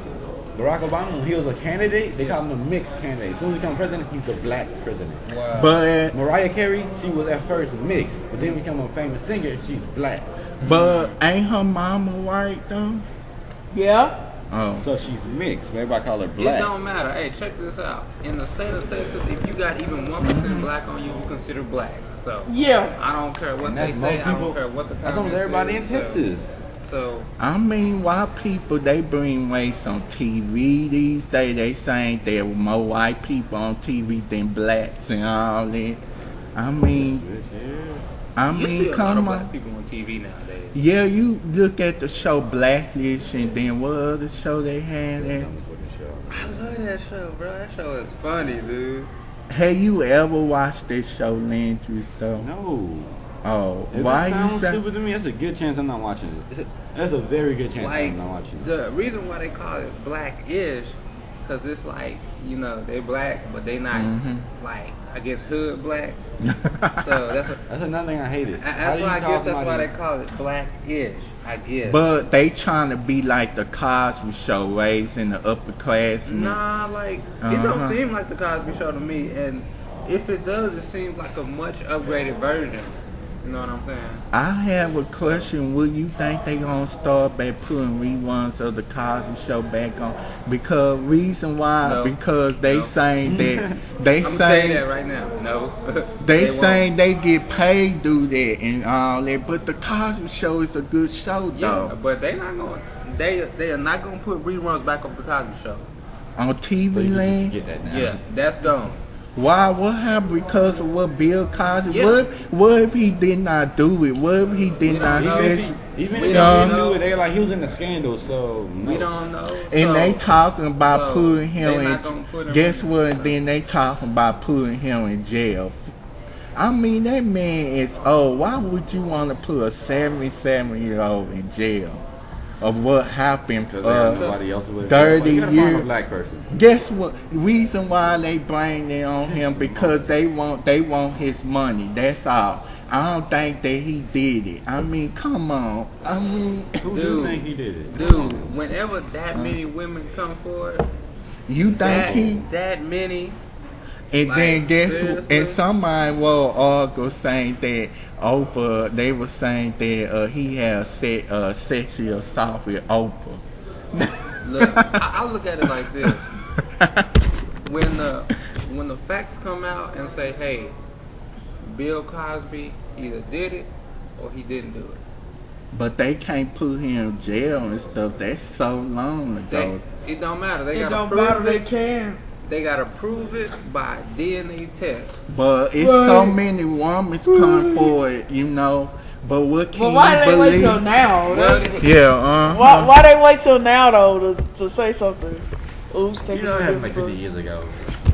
Barack Obama, when he was a candidate, they called him a mixed candidate. As soon as he became president, he's a black president. But Mariah Carey, she was at first mixed, but then became a famous singer. She's black. ain't her mama white though? Yeah. Oh. So she's mixed. But everybody call her It black. don't matter. Hey, check this out. In the state of Texas, if you got even 1% black on you, you consider black. So Yeah. I don't care what And they that's say. most I people- don't care what the That's comments almost everybody in say, Texas. So I mean, white people, they bring race on TV these days. They saying there were more white people on TV than blacks and all that. I mean, you see a lot of come black on. people on TV nowadays. Yeah, you look at the show Blackish, and then what other show they had there? I love that show, bro. That show is funny, dude. Have you ever watched this show, Landry's, though? No. Oh, If why it you sounds say? stupid to me, that's a good chance I'm not watching it. That's a very good chance Like I'm not watching it. the reason why they call it black-ish, cause it's like they black, but they not like I guess hood black. So That's another thing I hated. that's why I guess that's why they call it black-ish. I guess. But they trying to be like the Cosby Show, raising the upper class. Nah, like it don't seem like the Cosby Show to me, and if it does, it seems like a much upgraded version. You know what I'm saying? I have a question. Will you think they gonna start back putting reruns of the Cosby Show back on? Because reason why? No. Because they No. saying that they I'm gonna tell you saying that right now. No. they won't. saying they get paid do that and all that. But the Cosby Show is a good show Yeah, though. but they not going. They are not gonna put reruns back of the Cosby Show. On So TV you just land. get that now. Yeah, that's gone. Why? What happened? Because of what Bill Cosby? Yeah. What if he did not do it? What if he did not know. say? Even We if don't they know. knew it, they like he was in the scandal, so no. We don't know. And so, they talking about so putting him they not gonna in. put him Guess in. what? And then they talking about putting him in jail. I mean, that man is old. Why would you want to put a 77-year-old in jail of what happened? Because they have nobody else with it. 30 You gotta find a years. black person. Guess what? Reason why they bring it on him because they want his money. That's all. I don't think that he did it. I mean, come on. I mean, Who do Dude. you think he did it? Dude, whenever that many women come forward, you think that many. And Like, then guess seriously? and somebody will argue saying that Oprah. They were saying that he had sexual assault with Oprah. Look, I look at it like this: when the facts come out and say, "Hey, Bill Cosby either did it or he didn't do it," But they can't put him in jail and stuff. That's so long ago. it don't matter. They It gotta don't prove matter. They it. can. They gotta prove it by DNA test. But it's so many women come forward, you know. But what can But why you did they wait till believe? now? Yeah, Why they wait till now though to say something? Oops, You know, it happened like 50 years ago.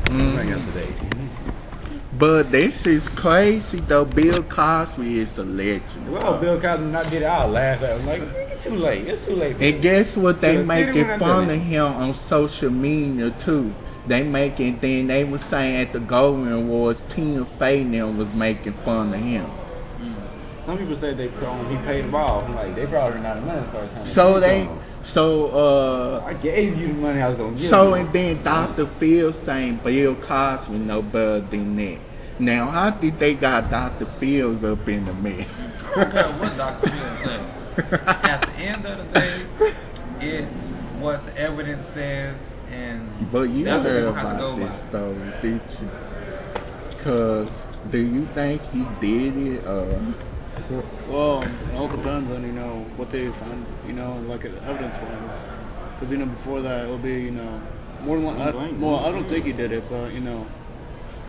Bring up to date. But this is crazy though. Bill Cosby is a legend. Well, Bill Cosby not did it. I'll laugh at him. Like, it's too late. It's too late. And guess what? They Should've did it making when I fun did of it. him on social media too. They making then they was saying at the Golden Awards, Tina Fey and them was making fun of him. Some people said he paid them off. I'm like, they probably not the money the first time. So they they, paid them. so I gave you the money I was gonna give so you. and then Dr. Phil saying Bill Cosby no better than that. Now how did they got Dr. Phil's up in the mess? I don't care what Dr. Phil said. At the end of the day, it's what the evidence says, and But you that's what heard people have to go about this by. story, did you? Cause do you think he did it or? Well, it all depends on, what they found, like evidence-wise. Because, before that, it'll be, more than I don't think he did it, but,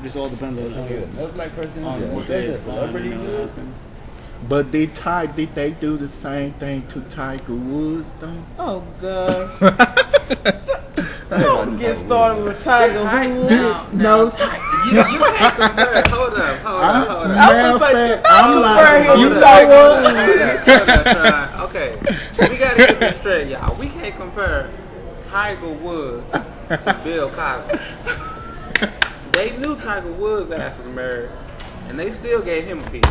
just all depends on the evidence. No black person On in what jail. they That's a find, celebrity. what happens. But did they do the same thing to Tiger Woods though? Oh God! Don't get started with Tiger Woods. No, You can't compare. Hold up. I was gonna say, I'm compare him like, to you Tiger know Woods. what? Okay, we gotta get this straight, y'all. We can't compare Tiger Woods to Bill Cosby. They knew Tiger Woods' ass was married, and they still gave him a piece.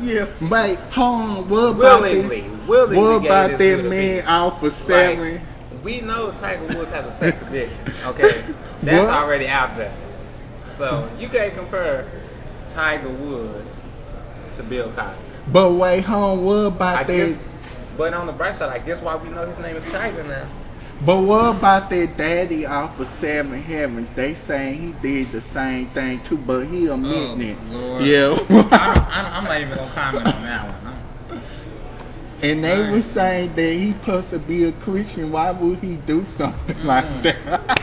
Yeah. Wait, hold on. What about Willingly what gave about this that dude a man piece. out for 7? We know Tiger Woods has a sex addiction. Okay, that's What? already out there. So you can't compare Tiger Woods to Bill Cosby. But wait, hold on. What I about guess, that? but on the bright side, I guess why we know his name is Tiger now. But what about that daddy off of Seven Heavens? They saying he did the same thing too, but he admitting it. Lord. Yeah. I'm not even gonna comment on that one. And they were saying that he supposed to be a Christian. Why would he do something like that?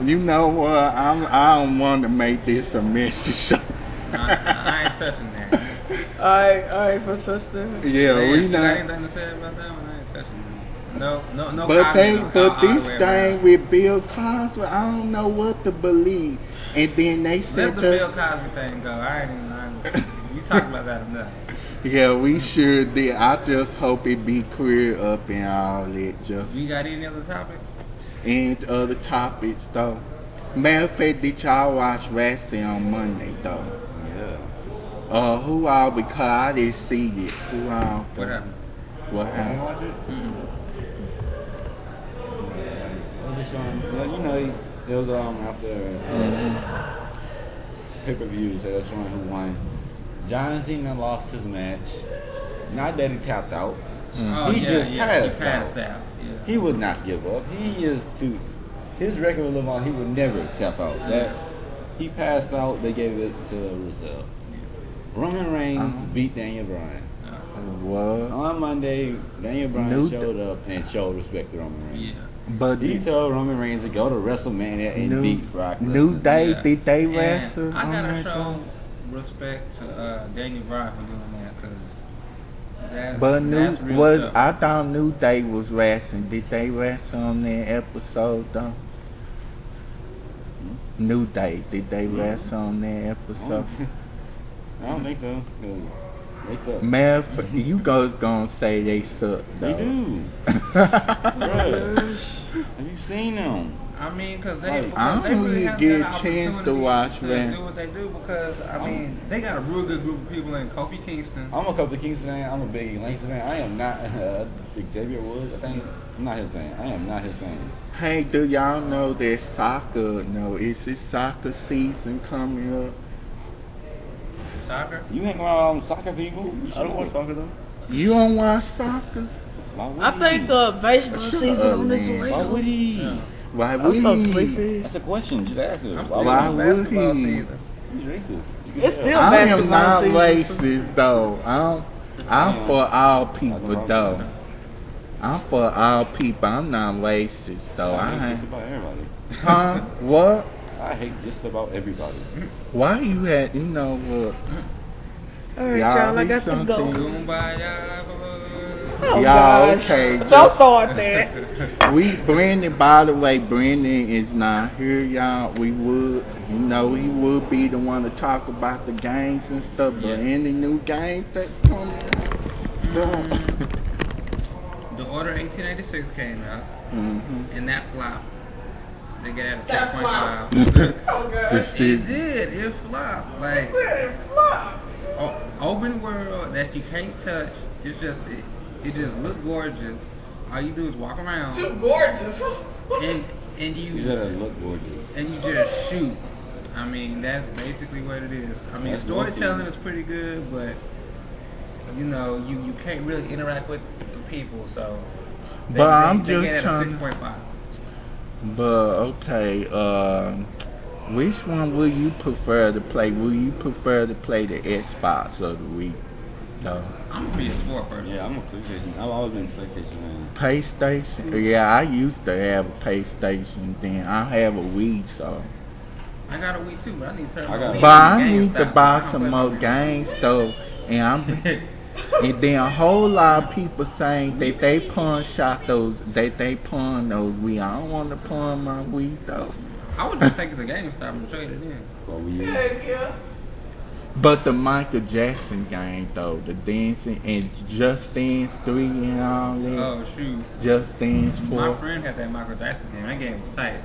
You know what? I don't want to make this a message. I ain't touching that. I ain't for such thing. Yeah, Man, we you got not. anything to say about that one? I ain't touching that. No. But comment but all the this way thing around. with Bill Cosby, I don't know what to believe. And then they Let said the Bill Cosby thing go. I ain't even. You talked about that enough. yeah, we sure did. I just hope it be cleared up and all that. Just You got any other topics? and other topics though. Matter of fact, did y'all watch wrestling on Monday though? Yeah. Who all? Because I didn't see it. Who all? What happened? What You happened? watch it? I was just showing, it was after pay-per-views, they were showing who won. John Cena lost his match. Not that he tapped out. Oh, He yeah, just he passed passed out. out. Yeah. He would not give up. He is too. His record would live on. He would never tap out. That he passed out. They gave it to Rusev. Roman Reigns beat Daniel Bryan. What? On Monday, Daniel Bryan New showed up and showed respect to Roman Reigns. Yeah. But He told Roman Reigns to go to WrestleMania and New- beat Brock Lesnar. New Day, Yeah. did they And wrestle? I on gotta that show thing? respect to Daniel Bryan for doing that because But that's real was stuff. I thought New Day was wrestling. Did they wrestle on that episode though? New Day, did they wrestle on that episode? I don't think so. 'Cause they suck. Man, you guys gonna say they suck They though. do. Bruh. Have you seen them? I mean, because I they don't really really have get that a chance to opportunity watch to that. do what they do because I mean they got a real good group of people in Kofi Kingston. I'm a Kofi Kingston fan. I'm a Biggie Langston fan. I am not Xavier Woods. I think I'm not his fan. I am not his fan. Hey, do y'all know that soccer? No, is it soccer season coming up? Soccer. You hang around soccer people? You I don't watch should. soccer though. You don't watch soccer? Why would I he? think baseball Shut season up, on this man. Why illegal. would he? Yeah. Why I'm would so he? sleepy. That's a question. Just ask him. I'm Why still Why on would basketball he? season. He's racist. You can It's tell. still I am basketball not season. racist though. I'm for all people though. I'm for all people. I'm not racist though. I hate I just ain't. about everybody. Huh? What? I hate just about everybody. Why you had? You know what? All right, Y'all, y'all, I he's got to go. something. Kumbaya. Oh, Y'all, gosh. okay, Don't just- start that. Brandon, by the way, Brandon is not here, y'all. We would, he would be the one to talk about the games and stuff, but Yeah. any new games that's coming out? The Order 1886 came out Mm-hmm. and that flopped. They got it at a That 6.5. Oh, gosh. This It is, did. It flopped. Like open world that you can't touch. It's just it just look gorgeous. All you do is walk around Too gorgeous. and You you gotta look gorgeous. and you just shoot. I mean that's basically what it is. I mean That's storytelling lucky. is pretty good, but you know you can't really interact with the people. So But I'm they just get it at trying- a 6.5. but okay, which one will you prefer to play? Will you prefer to play the Xbox or the Wii? No. I'm a PS4 person. Yeah, I'm a PlayStation. I've always been a PlayStation man. PlayStation? Yeah, I used to have a PlayStation. Then I have a Wii, so. I got a Wii too, but I need to turn I my got Wii it. But I into need to GameStop. buy I don't some play more my Wii. games though, and then a whole lot of people saying that they pawn shop those, that they pawn those Wii. I don't want to pawn my Wii though. I would just take it to GameStop and trade it in. What were you? But the Michael Jackson game though, the dancing and Just Dance 3 and all that. Oh shoot. Just Dance My 4. friend had that Michael Jackson game. That game was tight.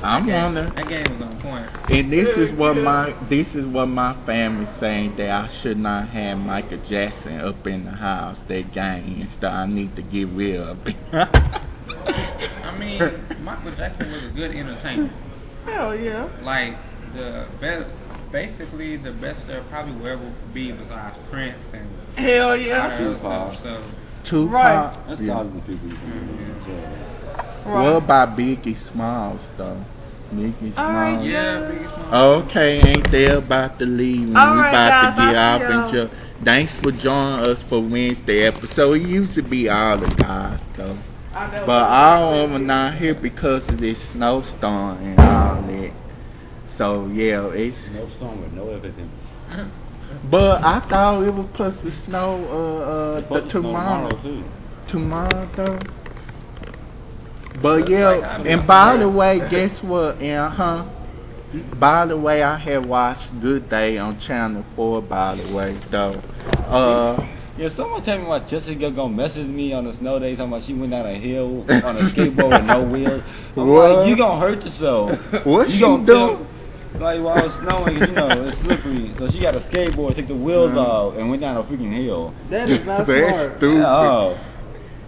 I'm wondering. That game was on point. And this is what my family saying, that I should not have Michael Jackson up in the house, that game and stuff. I need to get rid of it. I mean, Michael Jackson was a good entertainer. Hell yeah. Like the best, basically the best there probably will ever be besides Prince and Hell all yeah. that other stuff. So Tupac. Right. That's Yeah. thousands of people you can do. Right. What about Biggie Smalls though? Biggie All right, Smalls. Yeah, guys. Biggie Smalls. Okay, ain't they about to leave? And All we right, about guys, to get I'll off see and just. Thanks for joining us for Wednesday episode. It used to be all the guys though. I know. But all of them not here because of this snowstorm and all that. So yeah, it's. No storm with no evidence. But I thought it was supposed to snow It's supposed to snow tomorrow. too. Tomorrow though. But yeah, and by the way, guess what? And by the way, I had watched Good Day on Channel 4. By the way, though. Yeah, someone tell me why Jessica gonna message me on a snow day talking about she went down a hill on a skateboard with no wheels. I'm What? like, you gonna hurt yourself. What You she gonna do? like while it's snowing, 'cause, you know, it's slippery. So she got a skateboard, took the wheels off, and went down a freaking hill. That is not That's smart. stupid. Oh,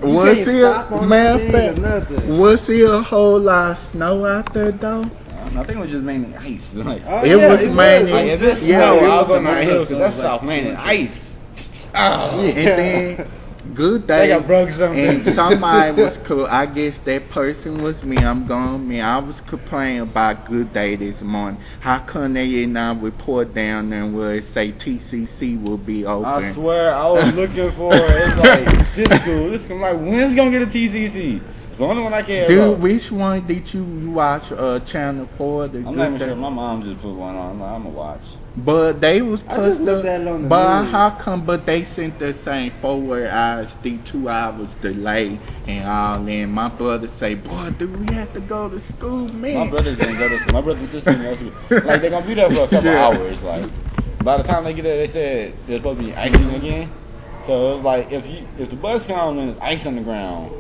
You Was can't it stop on matter that of thing or fact? nothing. Was it a whole lot of snow out there though? I think it was just mainly ice. Like, Oh, It yeah, was mainly- like if it's Yeah, snow, it I'll was go down a the hill most because that's like South Main and 2 ice. And then Good They Day. got broke something. And somebody was cool. I guess that person was me. I'm going me. I was complaining about Good Day this morning. How come they did not report down there where it say TCC will be open? I swear, I was looking for it. It's like this school. Like, when's gonna get a TCC? It's the only one I care Dude, about. which one did you watch? Channel 4. The I'm Good not even Day? sure. My mom just put one on. I'm like, I'm gonna watch. But they was I just supposed looked to. at it on the But news. how come? But they sent the same forward hours, the 2 hours delay and all. And my brother say, "Boy, do we have to go to school, man?" My brothers didn't go to. My brother and sister didn't go to school. Like, they're gonna be there for a couple Yeah. hours. Like, by the time they get there, they said there's supposed to be icing again. So it's like if the bus comes and there's ice on the ground,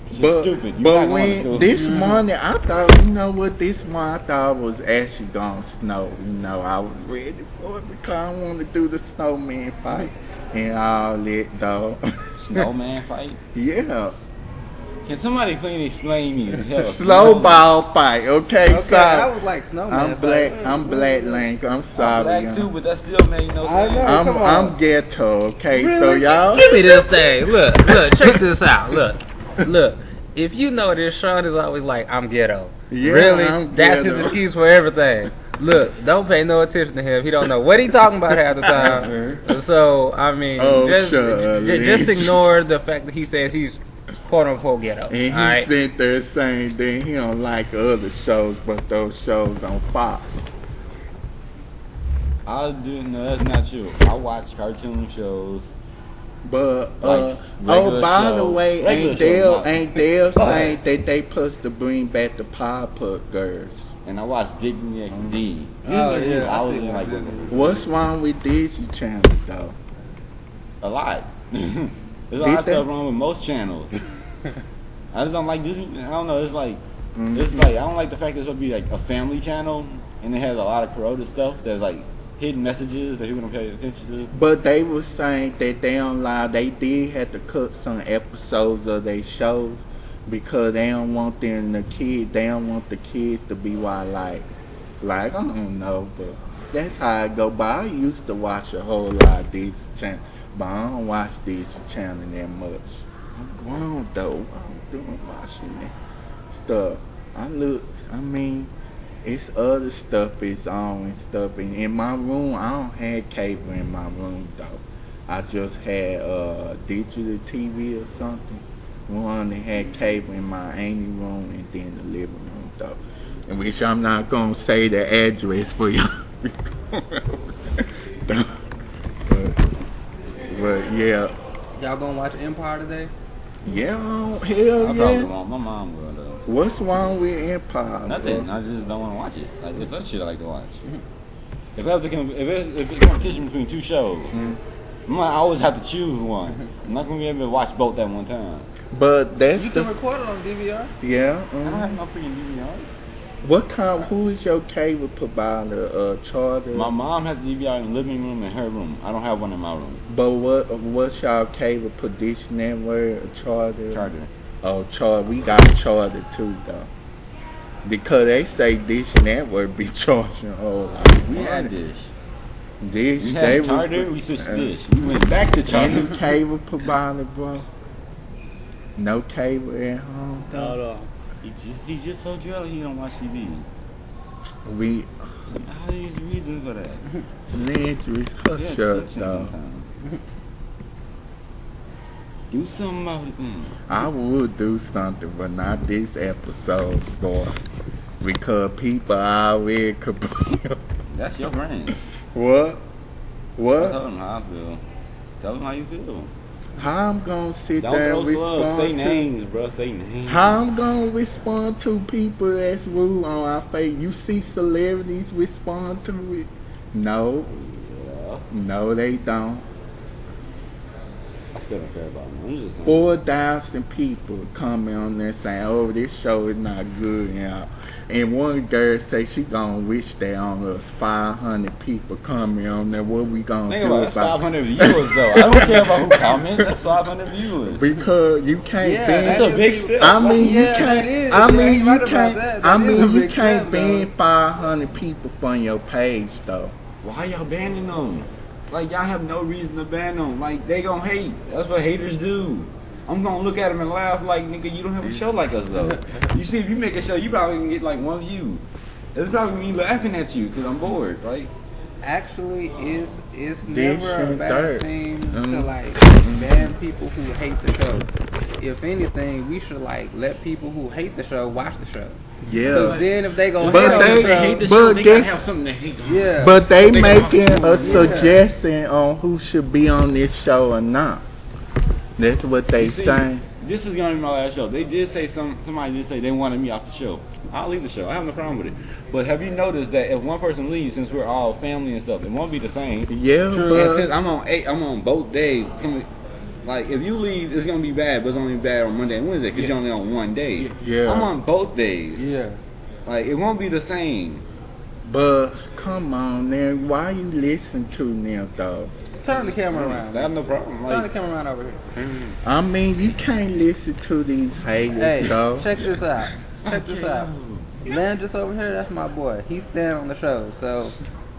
it's just stupid. You're but not going to school. when this morning, I thought, you know what, this morning I thought it was actually gonna snow. You know, I was ready for it because I want to do the snowman fight and all that, though. Snowman fight. Yeah, Can somebody please explain me? the hell a slow ball fight. Okay, Okay, so I was like snowman. I'm black. I'm black, Link. I'm I'm sorry. black y'all. too, but that still made no I sense. know. I'm Come on. I'm ghetto. Okay, so Really? y'all. Give me this thing. Look, check this out. Look. If you know this, Sean is always like, I'm ghetto. Yeah, really? I'm That's ghetto. his excuse for everything. Look, don't pay no attention to him. He don't know what he talking about half the time. So, I mean, Oh, just Charlie. ignore the fact that he says he's quote unquote ghetto. And he alright? sat there saying that he don't like other shows, but those shows on Fox. I do. No, that's not true. I watch cartoon shows. But Like, oh, regular by the show. way, Regular ain't show, Dale not- ain't Dale saying that they supposed to bring back the Powerpuff Girls? And I watched Diggs and the XD. Oh, yeah, I I was see in like what What's wrong with Disney Channel though? a lot. There's a Did lot of they? stuff wrong with most channels. I just don't like Disney. I don't know. It's like Mhm. it's like I don't like the fact that it's supposed to be like a family channel and it has a lot of corroded stuff. There's like hidden messages that people don't pay attention to. But they was saying that they don't allow. They did have to cut some episodes of their shows because they don't want them the kids. They don't want the kids to be like I don't know, but that's how it go. But I used to watch a whole lot of Disney Channel, but I don't watch Disney Channel that much. I'm grown though. I'm doing watching that stuff. I mean, it's other stuff is on and stuff. And in my room, I don't have cable in my room though. I just had digital TV or something. One that had cable in my auntie room and then the living room though. In which I'm not gonna say the address for y'all. but yeah. Y'all gonna watch Empire today? Yeah, I hell probably yeah. won't. My mom will though. What's wrong with Empire? Nothing. bro? I just don't want to watch it. Like it's other shit I like to watch. If I have to, if it's competition between two shows, I always have to choose one. I'm not gonna be able to watch both at one time. But that's You can the record it on DVR. yeah. I don't have no freaking DVR. What kind? Who is your cable provider? Charter. My mom has the DVR in the living room in her room. I don't have one in my room. But what's y'all cable for Dish Network? Charter. Charger. Oh, Charter. We got Charter too though. Because they say Dish Network be charging a whole lot. We had Dish. Dish. We they had was- Charter. We switched to Dish. We went back to Charter. Any cable provider, bro. No cable at home. Not at all. He just told you he don't watch TV. We How is the reason for that? Landry's hush up, though. Do something about it then. I would do something, but not this episode, boy. Because people already complain. That's your friend. What? What? Tell him how I feel. Tell him how you feel. How I'm gonna sit Don't there throw and slugs. respond Say to? names, bro. Say names. How I'm gonna respond to people that's rude on our face? You see celebrities respond to it? No, Yeah. no, they don't. I still don't care about him. I'm just saying. 4,000 people comment on there saying, "Oh, this show is not good," and one girl say she gonna wish that on us. 500 people comment on there. What we gonna Think do about it. That's about 500 viewers, though. I don't care about who comments. That's 500 viewers. Because you can't Yeah, ban. That's a big step. I mean, you Yeah, that is. can't. I You mean, ain't you right about can't. that. I That is a mean, you big can't step, ban though. 500 people from your page, though. Why y'all banning them? Like, y'all have no reason to ban them. Like, they gonna hate. That's what haters do. I'm gonna look at them and laugh like, nigga, you don't have a show like us, though. You see, if you make a show, you probably can get like 1 view. It's probably me laughing at you because I'm bored, right? Actually, it's This never a and bad that. thing to Mhm. like ban people who hate the show. If anything, we should like let people who hate the show watch the show. Yeah. Because then if they go But hate on they- the They hate show, the But show. They gotta guess- have something to hate on. yeah. But they They making gonna- a suggestion on who should be on this show or not. That's what they You see, saying. This is gonna be my last show. They did say somebody did say they wanted me off the show. I'll leave the show. I have no problem with it. But have you noticed that if one person leaves, since we're all family and stuff, it won't be the same. Yeah, And but since I'm on both days. It's gonna be, like if you leave, it's gonna be bad, but it's only bad on Monday and Wednesday because you're only on one day. Yeah. I'm on both days. yeah. Like it won't be the same. but come on, man. Why you listen to them though? Turn the camera around. I have no problem. Turn the Like camera around over here. I mean, you can't listen to these haters Hey, though. check this out. Check this out. Landris over here, that's my boy. He's staying on the show. So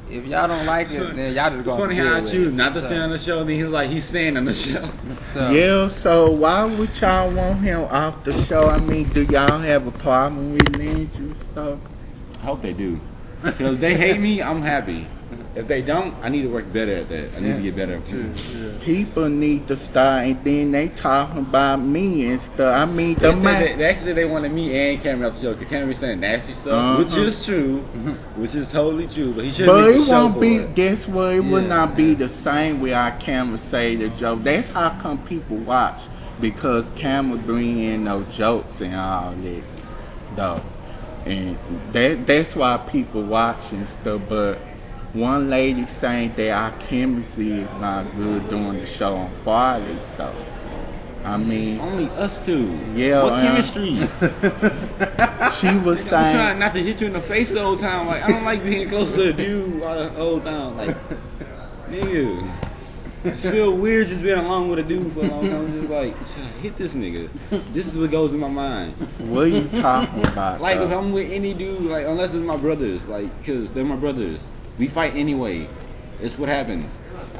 if y'all don't like it, then y'all just it's go. funny how I choose not to stay on the show. Then he's staying on the show. So, Yeah, so why would y'all want him off the show? I mean, do y'all have a problem with Landry stuff? I hope they do. Because if they hate me, I'm happy. If they don't, I need to work better at that. I need to get better. People need to start, and then they talking about me and stuff. I mean, the man. They actually they wanted me and Cameron off the show because Cameron be saying nasty stuff, which is true, which is totally true. But he shouldn't But make the it show won't for be. it. Guess what? It would Yeah. not be the same way I camera say the joke. That's how come people watch, because camera bring in no jokes and all that, though, and that's why people watch and stuff. But one lady saying that our chemistry is not good doing the show on Friday stuff. I It's mean, only us two. Yeah, What chemistry? she was I'm saying. trying not to hit you in the face the whole time. Like I don't like being close to a dude the whole time. Like, nigga. I feel weird just being alone with a dude for a long time. I'm just like, should I hit this nigga? This is what goes in my mind. What are you talking about? Like if though? I'm with any dude, like unless it's my brothers, like cause they're my brothers, we fight anyway. It's what happens.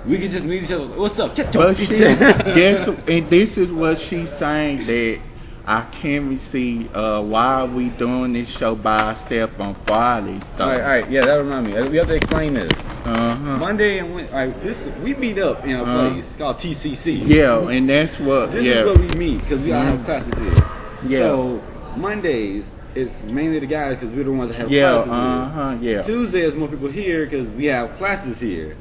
We can just meet each other. What's up? But she, guess, and this is what she's saying, that I can't see why are we doing this show by ourselves on Friday stuff. All right, yeah, that reminds me. We have to explain this. Uh-huh. Monday and Wednesday, we meet up in a place called TCC. Yeah, and that's what. This yeah. is where we meet because we all have classes here. Yeah. So Mondays, it's mainly the guys because we're the ones that have Yeah. classes here. Yeah. Tuesday is more people here because we have classes here.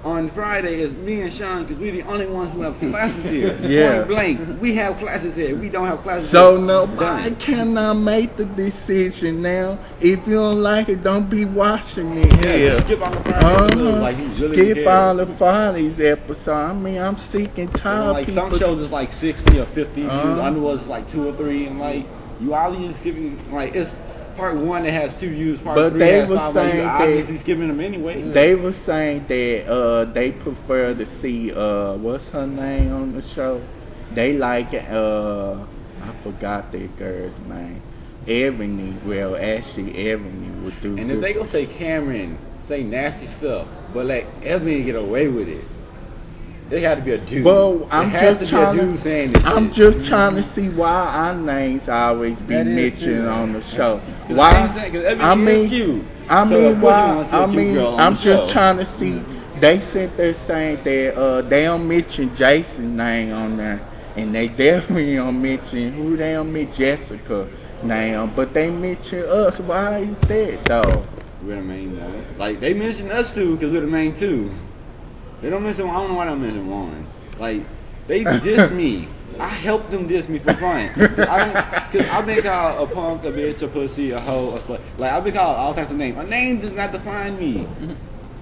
On Friday is me and Sean because we're the only ones who have classes here. Yeah. Point blank, we have classes here. We don't have classes So here. nobody Done. cannot make the decision now. If you don't like it, don't be watching it. Yeah, here. just skip on the Friday. Uh-huh. Like he really Skip cares. all the Friday's episode. I mean, I'm sick and tired. Like people. some shows is like 60 or 50 views. Uh-huh. Under was like 2 or 3, and like you obviously skipping like it's part 1 that has 2 views, part But 3 they has was 5. Like, saying you that- obviously skipping them anyway. They were saying that they prefer to see what's her name on the show. They like I forgot that girl's name. Ebony. Well, actually, Ebony would do. And if they gonna say Cameron say nasty stuff, but let Ebony get away with it, It had to be a dude. Well, I'm it has just to be a trying dude saying this I'm shit. just trying to see why our names always be That is mentioned true. on the show. 'Cause Why? Because every I kid mean- is cute. I So, mean, of course you why? wanna see a I cute mean, girl on I'm the just show. trying to see. They sit there saying that they don't mention Jason's name on there, and they definitely don't mention who they don't mention Jessica name, but they mention us. Why is that though? We're the main though. Like they mention us too because we're the main two. They don't mention. I don't know why they don't mention Warren. Like they diss me. I help them diss me for fun. Cause I've been called a punk, a bitch, a pussy, a hoe, a slut. Like I've been called all types of names. A name does not define me.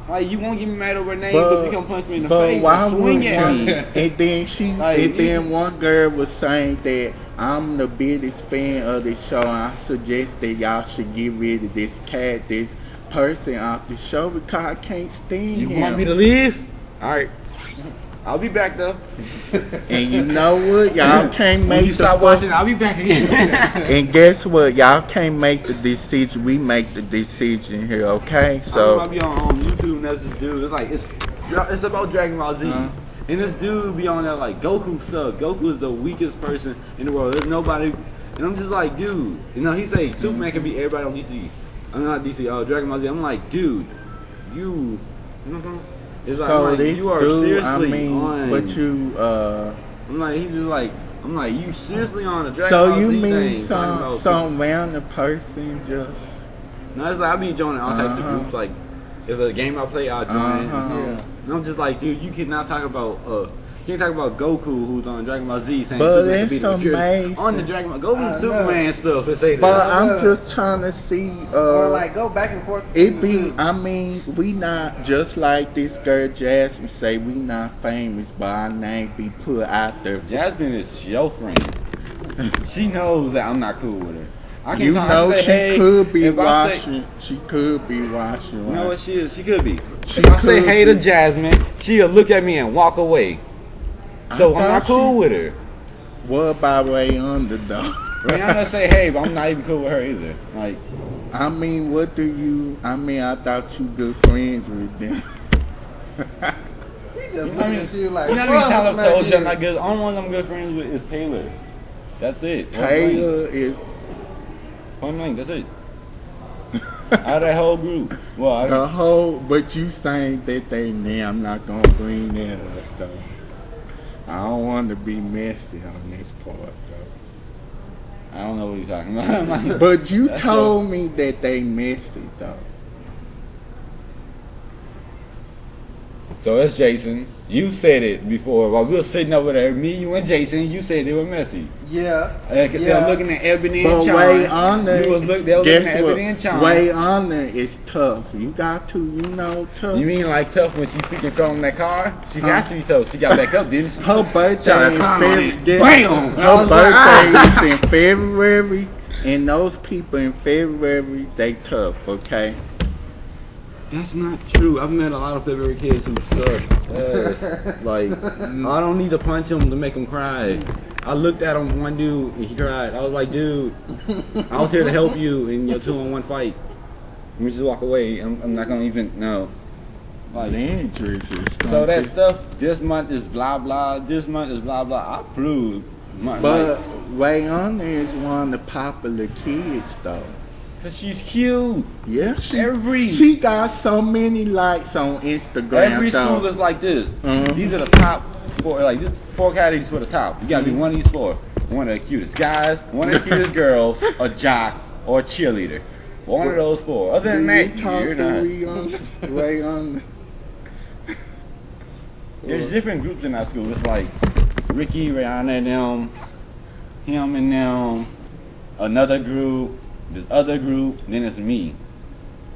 Like you won't get me mad over a name, but you come punch me in the face why and would swing at one? me. And then Like, and then one girl was saying that I'm the biggest fan of this show, and I suggest that y'all should get rid of this person off the show because I can't stand You him. want me to leave? All right, I'll be back though. And you know what? Y'all can't When make you the stop fuck- watching, I'll be back again. And guess what? Y'all can't make the decision. We make the decision here, okay? So I So be on YouTube and there's this dude. It's like it's about Dragon Ball Z. Uh-huh. And this dude be on there like Goku sucks. Goku is the weakest person in the world. There's nobody. And I'm just like, dude. You know, he say Superman can beat everybody on DC. I'm not DC. Dragon Ball Z. I'm like, dude, you. It's like, so I'm like, this you are dude, seriously I mean, on. but you I'm like, he's just like, I'm like, you seriously on the Dragon so Ball you Z mean thing? talking about some random person just No, it's like I be joining all types of Uh-huh. groups. Like if a game I play, I'll join it. Uh-huh. And I'm just like, dude, you cannot talk about you can't talk about Goku who's on Dragon Ball Z saying But Superman it's can beat him. If you're amazing. on the Dragon Ball Go I to Superman know. stuff and say but that. I'm Yeah. just trying to see Or like go back and forth. it be I mean we not just like this girl Jasmine say we not famous but our name be put out there. Jasmine is your friend. She knows that I'm not cool with her. I can You talk, know I say, she hey, could be if I say- watching. She could be watching. You know what she is? She could be. She If I say could hey to be. Jasmine, she'll look at me and walk away. So I I'm not thought cool she- with her. What about way under though? Rihanna say hey, but I'm not even cool with her either. Like, I mean, what do you? I mean, I thought you good friends with them. He just I looking mean, at you like, you know how "Bro, many times I've what's told the you I'm matter not good? The only one I'm good friends with is Taylor. That's it. Taylor is. Point blank, that's it. Out of that whole group. Well, The whole, but you saying that they name, I'm not gonna bring that up though. I don't want to be messy on this part though. I don't know what you're talking about. I'm like, But you That's told me that they messy though. so it's Jason. You said it before while we were sitting over there. Me, you, and Jason. You said they were messy. Yeah. They were looking at Ebony and But Sean. Way Honor, They was looking at guess Ebony what? and Sean. Way Honor is tough. You got to, you know, tough. You mean like tough when she freaking thrown in that car? She got to be tough. She got back up, didn't she? Her birthday Shot a is clown on February. it. Bam! Her birthday is in February, and those people in February, they tough, okay? That's not true. I've met a lot of February kids who suck ass. Like, I don't need to punch him to make him cry. I looked at him, one dude, and he cried. I was like, dude, I was here to help you in your 2-on-1 fight. Let me just walk away. I'm not gonna even, no. Like, Dangerous is something. so that stuff, this month is blah blah, this month is blah blah. I proved. But Way Honor is one of the popular kids, though. Cause she's cute. Yeah, Every she got so many likes on Instagram. every though. school is like this. Mhm. These are the top 4, like this 4 categories for the top. You gotta be one of these 4. One of the cutest guys, one of the cutest girls, a jock, or a cheerleader. One of those 4. Other Do than you that, talk you're to not. Way Honor? There's different groups in our school. It's like Ricky, Rihanna, and them, him and them, another group, this other group, and then it's me.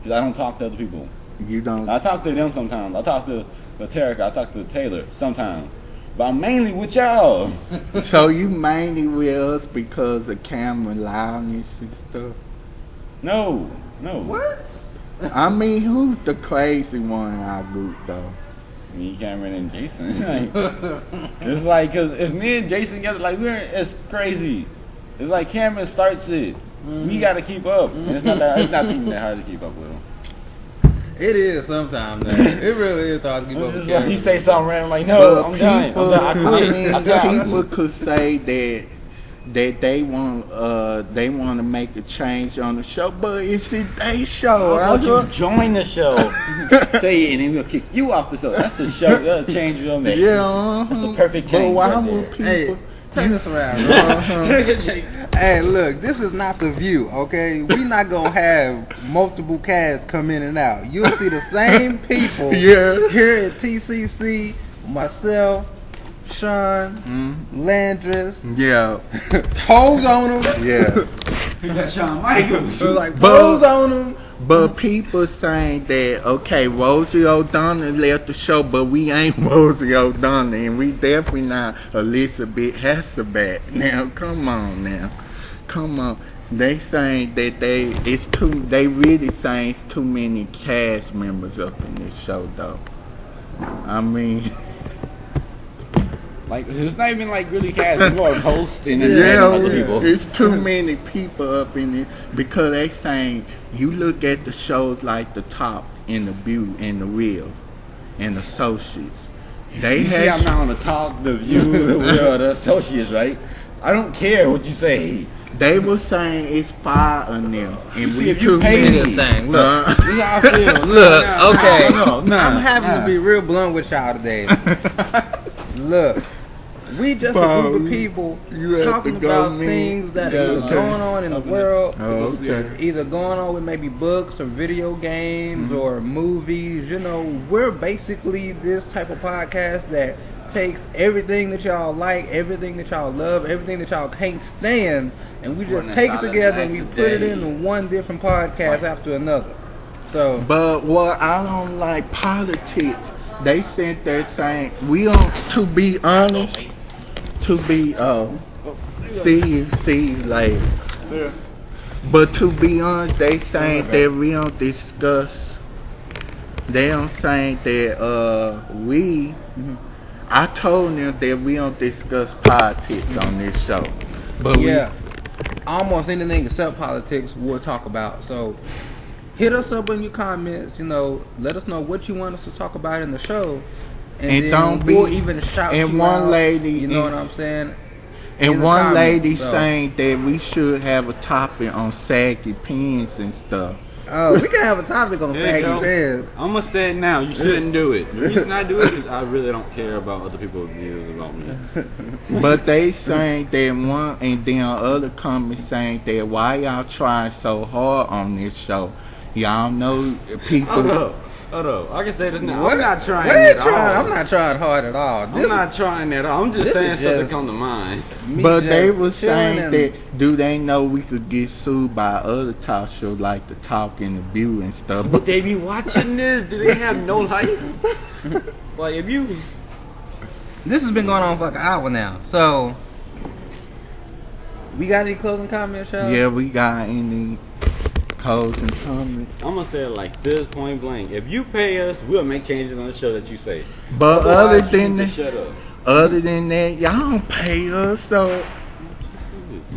Cause I don't talk to other people. You don't. I talk to them sometimes. I talk to Terika. I talk to Taylor sometimes. But I'm mainly with y'all. So you mainly with us because of camera loudness and stuff? No. What? I mean, who's the crazy one in our group, though? Me, Cameron, and Jason. Like, it's like, cause if me and Jason together, like it's crazy. It's like Cameron starts it. We gotta keep up. And it's not even that hard to keep up with him. It is sometimes. It really is hard to keep up It's with just like you characters. say something random like, no, I'm done. I'm done. I quit. I mean, I'm done. people could say that they want to make a change on the show, but it's a they show. Why don't you join the show? Say it and then we'll kick you off the show. That's a show. That's a change we'll make. Yeah, That's a perfect but change. why right would there. people? Hey, turn this around. Bro. Hey, look, this is not The View, okay? We not gonna have multiple casts come in and out. You'll see the same people Yeah. here at TCC, myself, Sean, Landris, Yeah, pose on them. yeah. You got Shawn Michaels. Like, But- pose on them. But people saying that, okay, Rosie O'Donnell left the show, but we ain't Rosie O'Donnell, and we definitely not Elizabeth Hasselbeck. Now, come on now. Come on. They saying that they really saying it's too many cast members up in this show, though. I mean, Like, it's not even like really cast. It's more of host and then yeah, other people. it's too many people up in it because they saying you look at the shows like The Top and The View and The Real and Associates. They You see, I'm had not on the Talk, The View, The Real, The Associates, right? I don't care what you say. they were saying it's 5 of them and see, we if you too pay many. this thing. Look. This is how I feel. Look, Nah, okay. I'm having to be real blunt with y'all today. Look, we just a group of people You have talking to go about me. things that Yeah, are okay. going on in the world. Oh, okay. Either going on with maybe books or video games Mm-hmm. or movies. You know, we're basically this type of podcast that takes everything that y'all like, everything that y'all love, everything that y'all can't stand, and we just Run take it inside together the and we night put it today. into one different podcast after another. So, But what I don't like politics, they sent there saying we don't, to be honest, to be see you later. But to be honest, they saying that we don't discuss. They don't saying that we. I told them that we don't discuss politics on this show. But yeah, almost anything except politics we'll talk about. So hit us up in your comments. You know, let us know what you want us to talk about in the show, And then don't be- we'll even shout and you one out, lady You know in- what I'm saying? in and the one comments, lady so. saying that we should have a topic on saggy pins and stuff. Oh, we can have a topic on There you saggy go. pants. I'm gonna say it now. You shouldn't do it. The reason I do it is I really don't care about other people's views about me. But they saying that one, and then other comments saying that why y'all trying so hard on this show? Y'all know people. Hold up. I can say this now. What? I'm not trying We ain't at trying. all. I'm not trying hard at all. I'm not trying at all. I'm just this saying is stuff that just- come to mind. me But they just was chilling saying and- that do they know we could get sued by other talk shows like The Talk and The View and stuff? Would they be watching this? Do they have no life? Like if you This has been going on for like an hour now. So, we got any closing comments, y'all? Yeah, we got any closing comments? I'm gonna say it like this, point blank. If you pay us, we'll make changes on the show that you say. But Otherwise, other you than need that, to shut up. other than that, y'all don't pay us.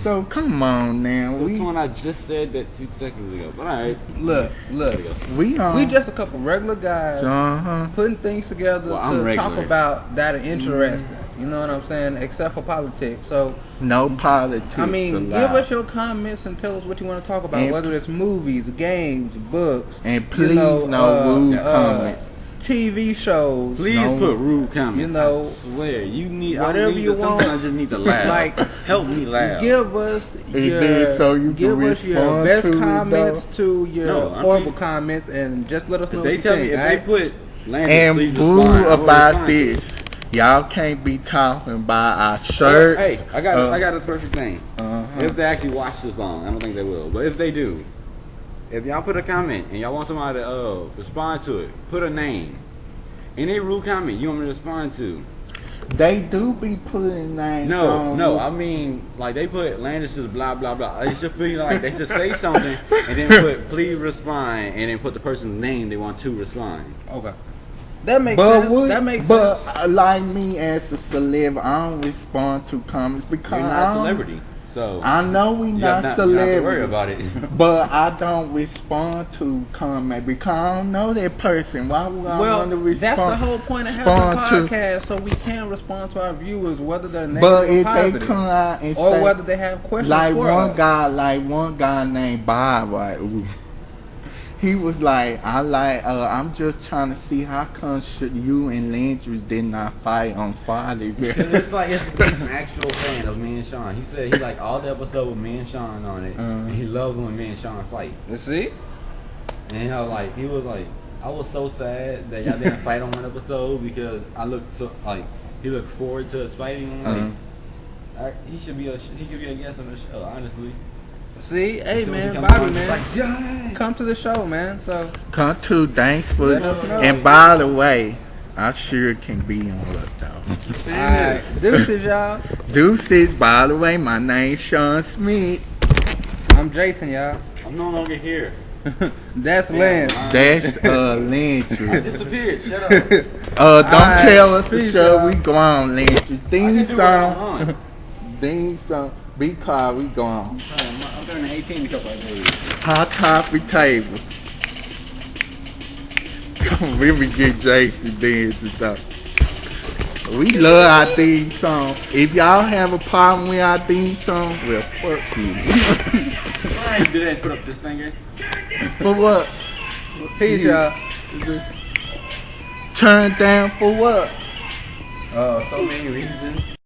So come on now, This we one I just said that 2 seconds ago. But alright, Look. there we go. we We just a couple regular guys uh-huh. putting things together Well, I'm to talk regular. about that are interesting. You know what I'm saying? Except for politics. So, No politics. I mean, allowed. give us your comments and tell us what you want to talk about, And- whether it's movies, games, books, And please no rude comment. TV shows. Please No. put rude comments. You know, I swear, you need whatever I don't need you to, sometimes want. I just need to laugh. Like, help me laugh. Give us And your, then so you can give us your respond best to it, comments to your No, I horrible mean- comments, and just let us know If what they you tell think. me, if alright? they put Landis, And please boo respond, I will about respond to it. this. Y'all can't be talking about our shirts. Hey, I got a perfect thing. Uh-huh. If they actually watch this long, I don't think they will, but if they do, if y'all put a comment and y'all want somebody to respond to it, put a name. Any rude comment you want me to respond to? They do be putting names on. No, I mean like they put Landis's blah blah blah. It should be like they should say something and then put please respond and then put the person's name they want to respond. Okay. That makes But sense. That makes but sense. like me as a celebrity, I don't respond to comments because You're I not a don't- celebrity, So I know we you not have you don't have to worry celebrity, about it. but I don't respond to comment because I don't know that person. Why would I want to Well, respond? that's the whole point of respond having a to- podcast, so we can respond to our viewers, whether they're But negative or if they positive, come out and or say, whether they have questions like for us. one guy named Bob, right? Ooh. He was like, I'm just trying to see how come you and Landry did not fight on Friday. It's like he's an actual fan of me and Sean. He said he liked all the episodes with me and Sean on it, and he loved when me and Sean fight. You see? And he was like, I was so sad that y'all didn't fight on one episode because I looked so like he looked forward to us fighting. He could be a guest on the show, honestly. See, hey As soon as he man, comes Bobby on, man, it's like, yeah. come to the show, man. So Come to, thanks for. Let us know. And by the way, I sure can be on Look though. alright, deuces, y'all. Deuces, by the way, my name's Sean Smith. I'm Jason, y'all. I'm no longer here. That's Lynn. That's I Landry. disappeared. Shut up. Don't Alright, tell us the peace, show. y'all. We go on, Landry. I Theme can do what I song. want. Theme song. Be quiet. We go on. I'm turning 18 in a couple of days. Hot topic table. Come on, we get Jason dance and stuff. We love our theme song. If y'all have a problem with our theme song, well, fuck you. I ain't do that. Put up this finger. For what? Peace, y'all. Turn down for what? So many reasons.